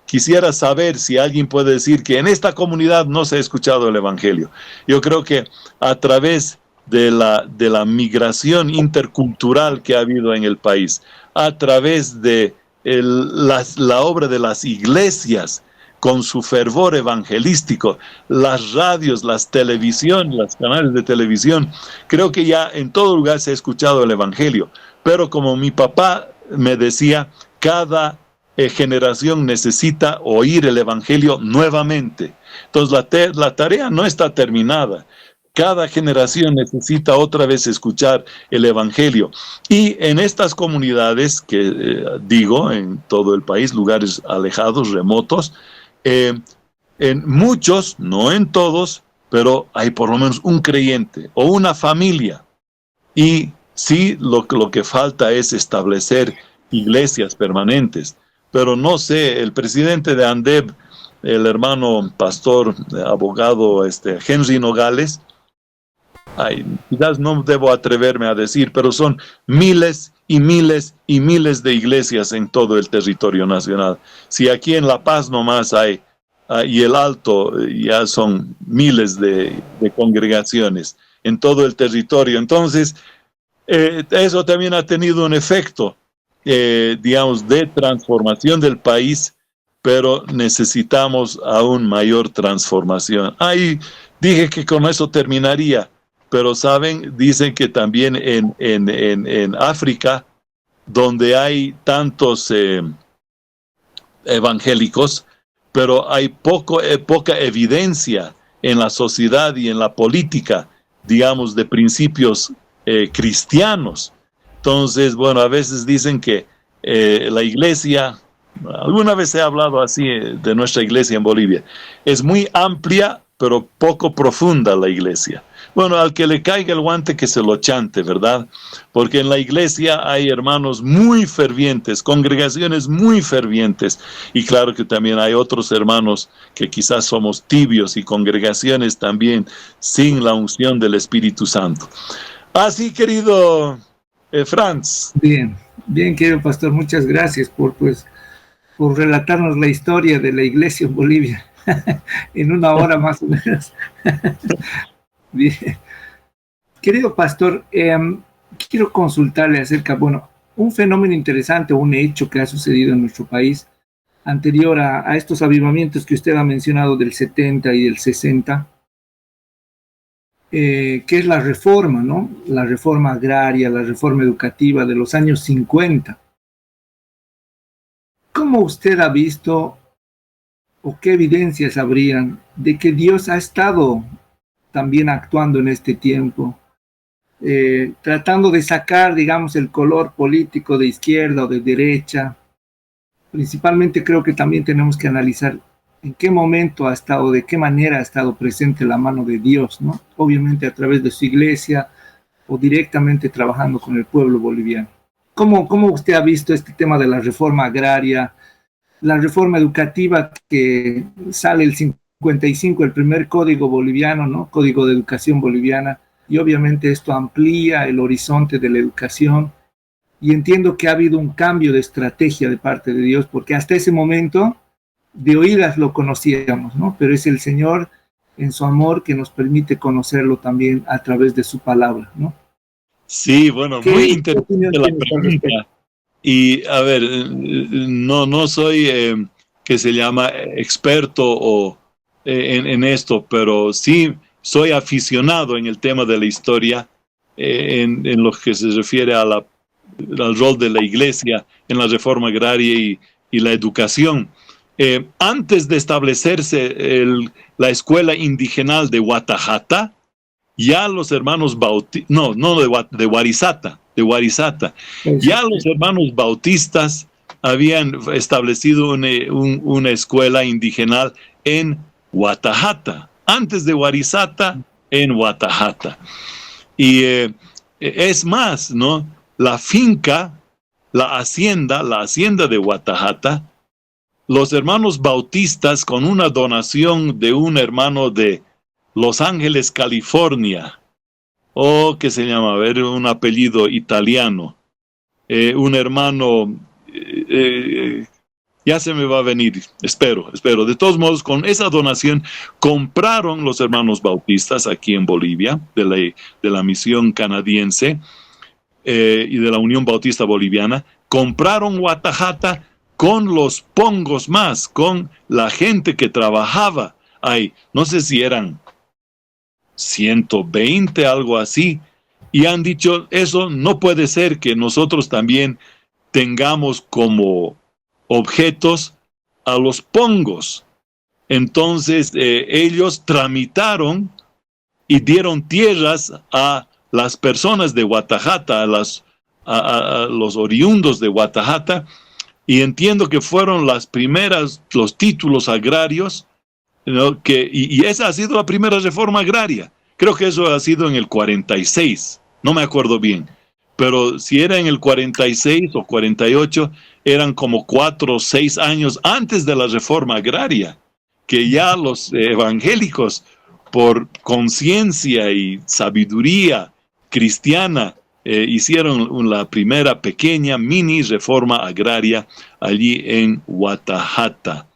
Quisiera saber si alguien puede decir que en esta comunidad no se ha escuchado el evangelio. Yo creo que a través de la migración intercultural que ha habido en el país, a través de la obra de las iglesias con su fervor evangelístico, las radios, las televisiones, los canales de televisión. Creo que ya en todo lugar se ha escuchado el evangelio, pero como mi papá me decía, cada generación necesita oír el evangelio nuevamente. Entonces la tarea no está terminada. Cada generación necesita otra vez escuchar el evangelio. Y en estas comunidades que digo, en todo el país, lugares alejados, remotos, en muchos, no en todos, pero hay por lo menos un creyente o una familia. Y sí, lo que falta es establecer iglesias permanentes. Pero no sé, el presidente de ANDEB, el hermano pastor, abogado Henry Nogales, quizás no debo atreverme a decir, pero son miles y miles y miles de iglesias en todo el territorio nacional. Si aquí en La Paz nomás hay, y el Alto ya son miles de congregaciones en todo el territorio. Entonces, eso también ha tenido un efecto, digamos, de transformación del país, pero necesitamos aún mayor transformación. Ahí dije que con eso terminaría. Pero saben, dicen que también en África, donde hay tantos evangélicos, pero hay poca evidencia en la sociedad y en la política, digamos, de principios cristianos. Entonces, bueno, a veces dicen que la iglesia, alguna vez he hablado así de nuestra iglesia en Bolivia, es muy amplia, pero poco profunda la iglesia. Bueno, al que le caiga el guante que se lo chante, ¿verdad? Porque en la iglesia hay hermanos muy fervientes, congregaciones muy fervientes, y claro que también hay otros hermanos que quizás somos tibios y congregaciones también sin la unción del Espíritu Santo. Así, querido Franz. Bien, bien, querido pastor, muchas gracias por relatarnos la historia de la iglesia en Bolivia en una hora más o menos. Bien. Querido pastor, quiero consultarle acerca, un fenómeno interesante, un hecho que ha sucedido en nuestro país anterior a estos avivamientos que usted ha mencionado del 70 y del 60, que es la reforma, ¿no? La reforma agraria, la reforma educativa de los años 50. ¿Cómo usted ha visto o qué evidencias habrían de que Dios ha estado también actuando en este tiempo, tratando de sacar, digamos, el color político de izquierda o de derecha? Principalmente creo que también tenemos que analizar en qué momento ha estado, de qué manera ha estado presente la mano de Dios, ¿no? Obviamente a través de su iglesia o directamente trabajando con el pueblo boliviano. ¿Cómo usted ha visto este tema de la reforma agraria, la reforma educativa que sale el 55, el primer código boliviano, ¿no? Código de educación boliviana, y obviamente esto amplía el horizonte de la educación, y entiendo que ha habido un cambio de estrategia de parte de Dios, porque hasta ese momento de oídas lo conocíamos, ¿no? Pero es el Señor en su amor que nos permite conocerlo también a través de su palabra, ¿no? Sí, bueno, muy interesante la pregunta. Y a ver, no soy que se llama experto en esto, pero sí soy aficionado en el tema de la historia, en lo que se refiere al rol de la iglesia en la reforma agraria y la educación. Antes de establecerse la escuela indigenal de Guatajata, ya los hermanos bautistas, de Warisata, ya los hermanos bautistas habían establecido una escuela indigenal en Guatajata, antes de Warisata, en Guatajata. Y es más, ¿no? La finca, la hacienda de Guatajata, los hermanos bautistas, con una donación de un hermano de Los Ángeles, California, que se llama, a ver, un apellido italiano, un hermano, ya se me va a venir, espero. De todos modos, con esa donación compraron los hermanos bautistas aquí en Bolivia, de la misión canadiense y de la Unión Bautista Boliviana, compraron Guatajata con los pongos más, con la gente que trabajaba ahí. No sé si eran 120, algo así, y han dicho, eso no puede ser que nosotros también tengamos como objetos a los pongos. Entonces ellos tramitaron y dieron tierras a las personas de Guatajata, a los oriundos de Guatajata, y entiendo que fueron los títulos agrarios, ¿no? Y esa ha sido la primera reforma agraria. Creo que eso ha sido en el 46, no me acuerdo bien. Pero si era en el 46 o 48, eran como 4 o 6 años antes de la reforma agraria, que ya los evangélicos, por conciencia y sabiduría cristiana, hicieron la primera pequeña mini reforma agraria allí en Guatajata.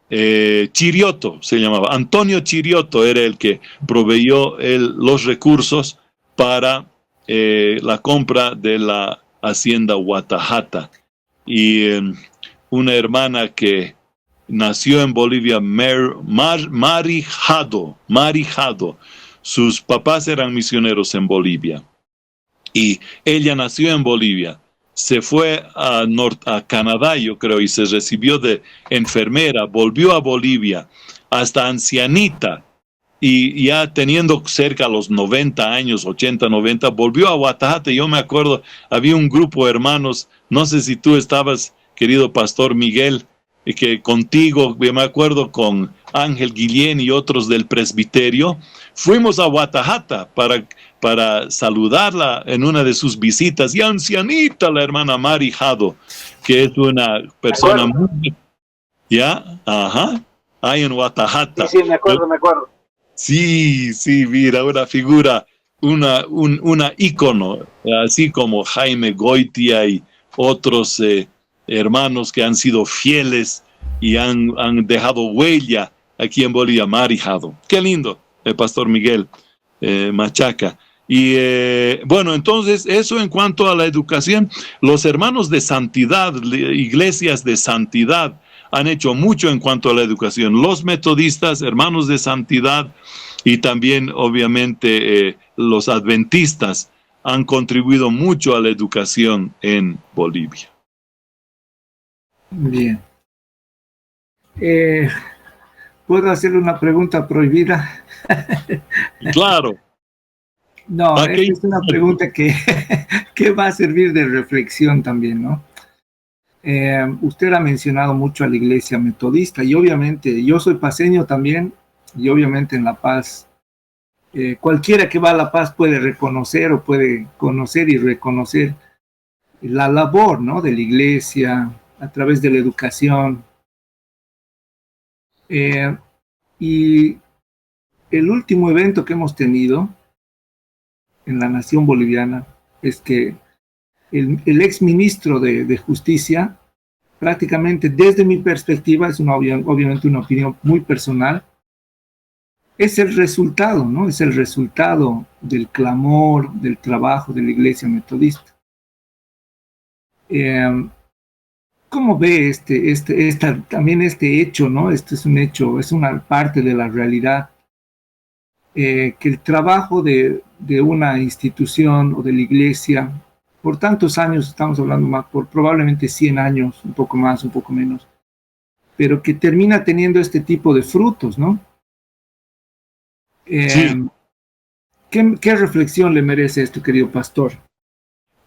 Chirioto se llamaba, Antonio Chirioto era el que proveyó los recursos para la compra de la hacienda Guatajata. Y una hermana que nació en Bolivia, Mari Jado. Sus papás eran misioneros en Bolivia. Y ella nació en Bolivia. Se fue a Canadá, yo creo, y se recibió de enfermera. Volvió a Bolivia hasta ancianita. Y ya teniendo cerca los 90 años, 80, 90, volvió a Guatajata. Yo me acuerdo, había un grupo de hermanos, no sé si tú estabas, querido Pastor Miguel, que contigo, me acuerdo con Ángel Guillén y otros del presbiterio, fuimos a Guatajata para saludarla en una de sus visitas, y ancianita la hermana Mari Jado, que es una persona muy... ¿Ya? Ajá, ahí en Guatajata. Sí, me acuerdo. Sí, mira, una figura, una ícono, así como Jaime Goitia y otros hermanos que han sido fieles y han dejado huella aquí en Bolivia. Mari Jado. Qué lindo, el Pastor Miguel Machaca. Y bueno, entonces eso en cuanto a la educación. Los hermanos de santidad, iglesias de santidad, han hecho mucho en cuanto a la educación. Los metodistas, hermanos de santidad, y también obviamente los adventistas han contribuido mucho a la educación en Bolivia. Bien. ¿Puedo hacerle una pregunta prohibida? Claro. No, es una pregunta que va a servir de reflexión también, ¿no? Usted ha mencionado mucho a la iglesia metodista, y obviamente yo soy paceño también, y obviamente en La Paz, cualquiera que va a La Paz puede reconocer o puede conocer y reconocer la labor, ¿no?, de la iglesia a través de la educación. Y el último evento que hemos tenido en la nación boliviana es que el ex ministro de Justicia, prácticamente desde mi perspectiva, es obviamente una opinión muy personal, es el resultado, ¿no? Es el resultado del clamor, del trabajo de la iglesia metodista. ¿Cómo ve también este hecho, ¿no? Este es un hecho, es una parte de la realidad, que el trabajo de una institución o de la iglesia, por tantos años, estamos hablando más, por probablemente 100 años, un poco más, un poco menos, pero que termina teniendo este tipo de frutos, ¿no? Sí. ¿Qué reflexión le merece esto, querido pastor?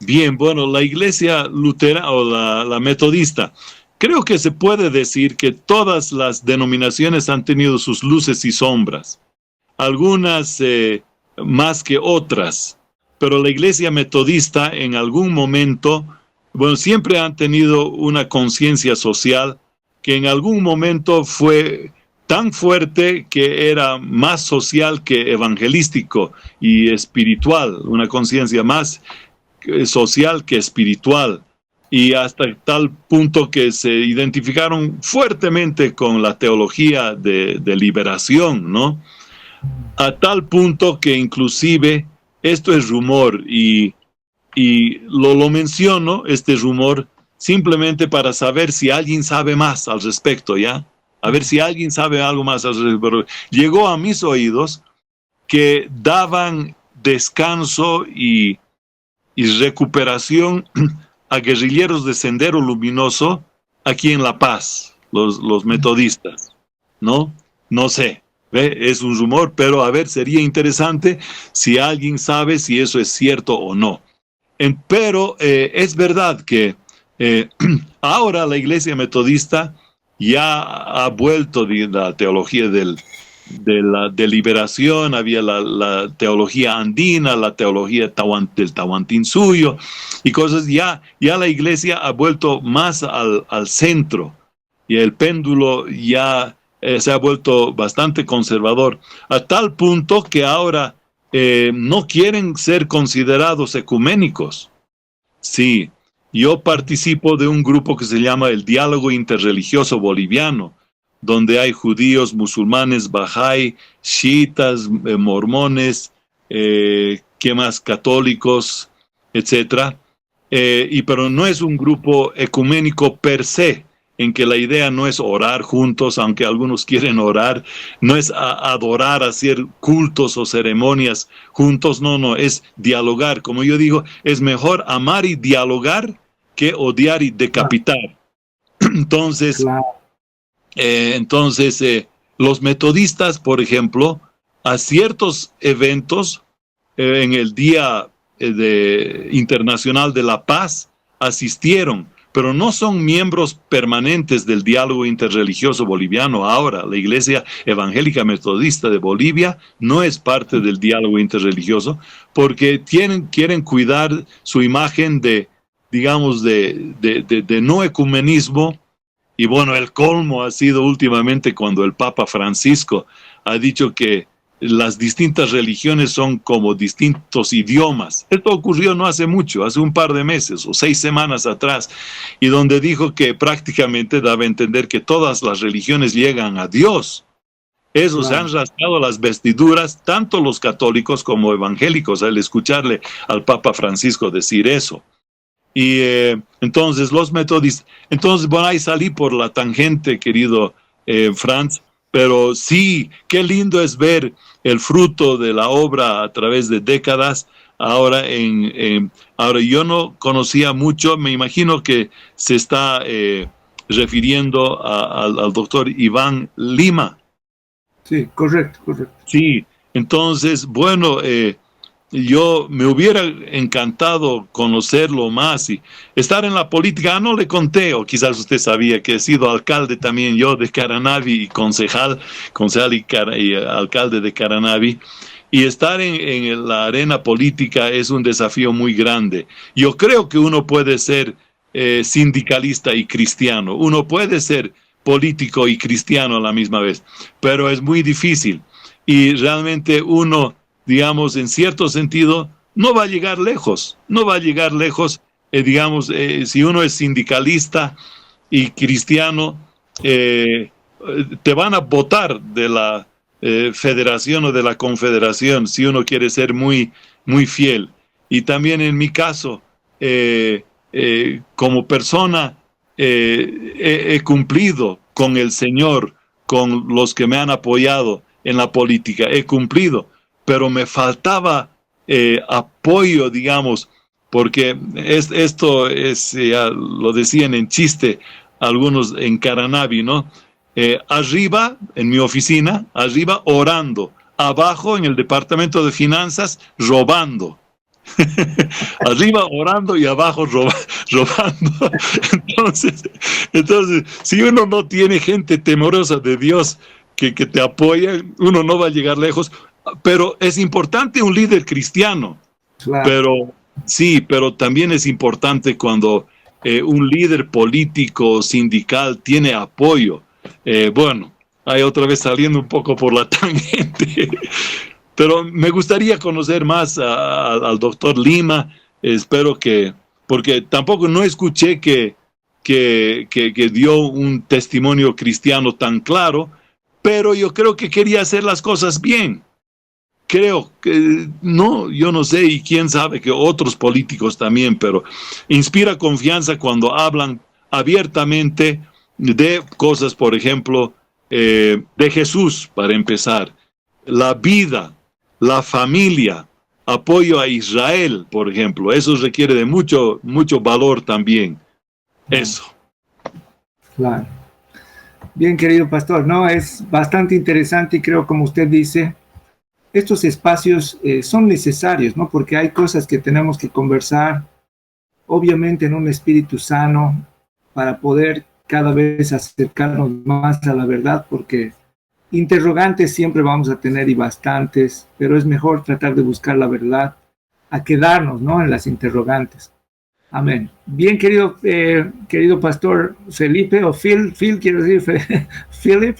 Bien, bueno, la iglesia luterana o la metodista, creo que se puede decir que todas las denominaciones han tenido sus luces y sombras, algunas más que otras, pero la iglesia metodista en algún momento, bueno, siempre han tenido una conciencia social que en algún momento fue tan fuerte que era más social que evangelístico y espiritual, una conciencia más social que espiritual, y hasta tal punto que se identificaron fuertemente con la teología de liberación, ¿no? A tal punto que inclusive, esto es rumor, y lo menciono, este rumor, simplemente para saber si alguien sabe más al respecto, ¿ya? A ver si alguien sabe algo más al respecto. Pero llegó a mis oídos que daban descanso y recuperación a guerrilleros de Sendero Luminoso aquí en La Paz, los metodistas, ¿no? No sé, ¿ve? Es un rumor, pero a ver, sería interesante si alguien sabe si eso es cierto o no. Pero es verdad que ahora la Iglesia Metodista ya ha vuelto de la teología de la deliberación, había la teología andina, la teología del Tahuantinsuyo y cosas. Ya la Iglesia ha vuelto más al centro y el péndulo ya se ha vuelto bastante conservador, a tal punto que ahora no quieren ser considerados ecuménicos. Sí, yo participo de un grupo que se llama el Diálogo Interreligioso Boliviano, donde hay judíos, musulmanes, bahá'í, chiitas, mormones, ¿qué más? Católicos, etcétera. Pero no es un grupo ecuménico per se, en que la idea no es orar juntos, aunque algunos quieren orar, no es adorar, hacer cultos o ceremonias juntos, no, es dialogar. Como yo digo, es mejor amar y dialogar que odiar y decapitar. Entonces, los metodistas, por ejemplo, a ciertos eventos, en el Día Internacional de la Paz, asistieron, pero no son miembros permanentes del Diálogo Interreligioso Boliviano. Ahora, la Iglesia Evangélica Metodista de Bolivia no es parte del Diálogo Interreligioso porque quieren cuidar su imagen de, digamos, de no ecumenismo. Y bueno, el colmo ha sido últimamente cuando el Papa Francisco ha dicho que las distintas religiones son como distintos idiomas. Esto ocurrió no hace mucho, hace un par de meses o 6 semanas atrás, y donde dijo que prácticamente daba a entender que todas las religiones llegan a Dios. Eso, se han rasgado las vestiduras, tanto los católicos como evangélicos, al escucharle al Papa Francisco decir eso. Y entonces los metodistas, entonces bueno, ahí salí por la tangente, querido Franz, pero sí, qué lindo es ver el fruto de la obra a través de décadas. Ahora yo no conocía mucho, me imagino que se está refiriendo al doctor Iván Lima. Sí, correcto. Sí, entonces, bueno, yo me hubiera encantado conocerlo más y estar en la política. No le conté, o quizás usted sabía que he sido alcalde también yo de Caranavi y concejal y alcalde de Caranavi. Y estar en la arena política es un desafío muy grande. Yo creo que uno puede ser sindicalista y cristiano. Uno puede ser político y cristiano a la misma vez, pero es muy difícil. Y realmente uno, digamos, en cierto sentido, no va a llegar lejos. Si uno es sindicalista y cristiano, te van a votar de la federación o de la confederación si uno quiere ser muy, muy fiel. Y también en mi caso, como persona, he cumplido con el Señor, con los que me han apoyado en la política, he cumplido, pero me faltaba apoyo, digamos, porque esto es, ya lo decían en chiste algunos en Caranavi, ¿no? Arriba, en mi oficina, arriba orando, abajo en el departamento de finanzas, robando. Arriba orando y abajo robando. Entonces, si uno no tiene gente temerosa de Dios que te apoya, uno no va a llegar lejos. Pero es importante un líder cristiano. Claro. Pero también es importante cuando un líder político, sindical, tiene apoyo. Bueno, ahí otra vez saliendo un poco por la tangente. Pero me gustaría conocer más al doctor Lima. Espero porque tampoco no escuché que dio un testimonio cristiano tan claro, pero yo creo que quería hacer las cosas bien. creo que, no, yo no sé, y quién sabe que otros políticos también, pero inspira confianza cuando hablan abiertamente de cosas, por ejemplo, de Jesús, para empezar, la vida, la familia, apoyo a Israel, por ejemplo. Eso requiere de mucho valor también. Eso. Claro. Bien, querido pastor, no, es bastante interesante y creo, como usted dice, estos espacios son necesarios, ¿no? Porque hay cosas que tenemos que conversar, obviamente en un espíritu sano, para poder cada vez acercarnos más a la verdad, porque interrogantes siempre vamos a tener y bastantes, pero es mejor tratar de buscar la verdad a quedarnos, ¿no?, en las interrogantes. Amén. Bien, querido pastor Felipe, o Phil quiero decir, Philip.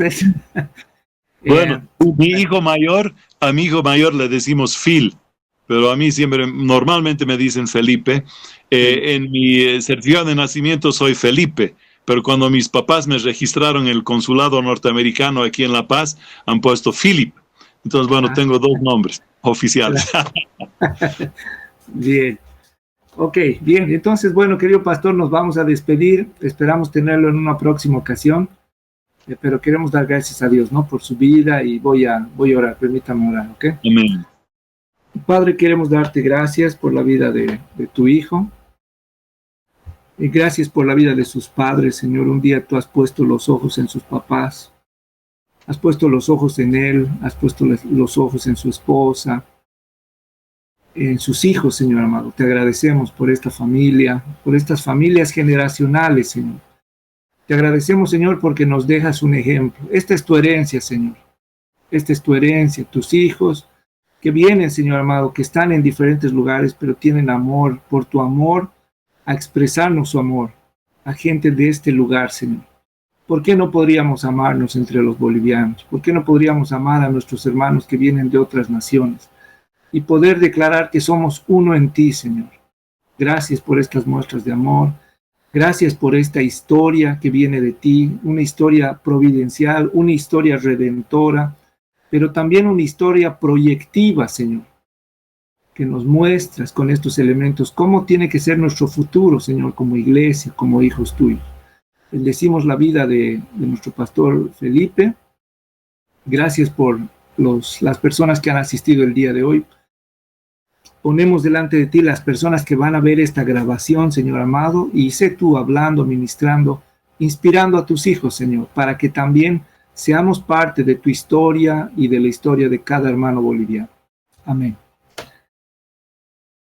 Bueno, a mi hijo mayor le decimos Phil, pero a mí normalmente me dicen Felipe. En mi certificado de nacimiento soy Felipe, pero cuando mis papás me registraron en el consulado norteamericano aquí en La Paz, han puesto Philip. Entonces, bueno, tengo dos nombres oficiales. Bien. Ok, bien. Entonces, bueno, querido pastor, nos vamos a despedir. Esperamos tenerlo en una próxima ocasión. Pero queremos dar gracias a Dios, ¿no?, por su vida, y voy a orar. Permítame orar, ¿ok? Amén. Padre, queremos darte gracias por la vida de tu hijo. Y gracias por la vida de sus padres, Señor. Un día tú has puesto los ojos en sus papás. Has puesto los ojos en él. Has puesto los ojos en su esposa, en sus hijos, Señor amado. Te agradecemos por esta familia, por estas familias generacionales, Señor. Te agradecemos, Señor, porque nos dejas un ejemplo. Esta es tu herencia, Señor. Esta es tu herencia, tus hijos que vienen, Señor amado, que están en diferentes lugares, pero tienen amor, por tu amor, a expresarnos su amor a gente de este lugar, Señor. ¿Por qué no podríamos amarnos entre los bolivianos? ¿Por qué no podríamos amar a nuestros hermanos que vienen de otras naciones y poder declarar que somos uno en ti, Señor? Gracias por estas muestras de amor. Gracias por esta historia que viene de ti, una historia providencial, una historia redentora, pero también una historia proyectiva, Señor, que nos muestras con estos elementos cómo tiene que ser nuestro futuro, Señor, como iglesia, como hijos tuyos. Bendecimos la vida de nuestro pastor Felipe. Gracias por las personas que han asistido el día de hoy. Ponemos delante de ti las personas que van a ver esta grabación, Señor amado, y sé tú hablando, ministrando, inspirando a tus hijos, Señor, para que también seamos parte de tu historia y de la historia de cada hermano boliviano. Amén.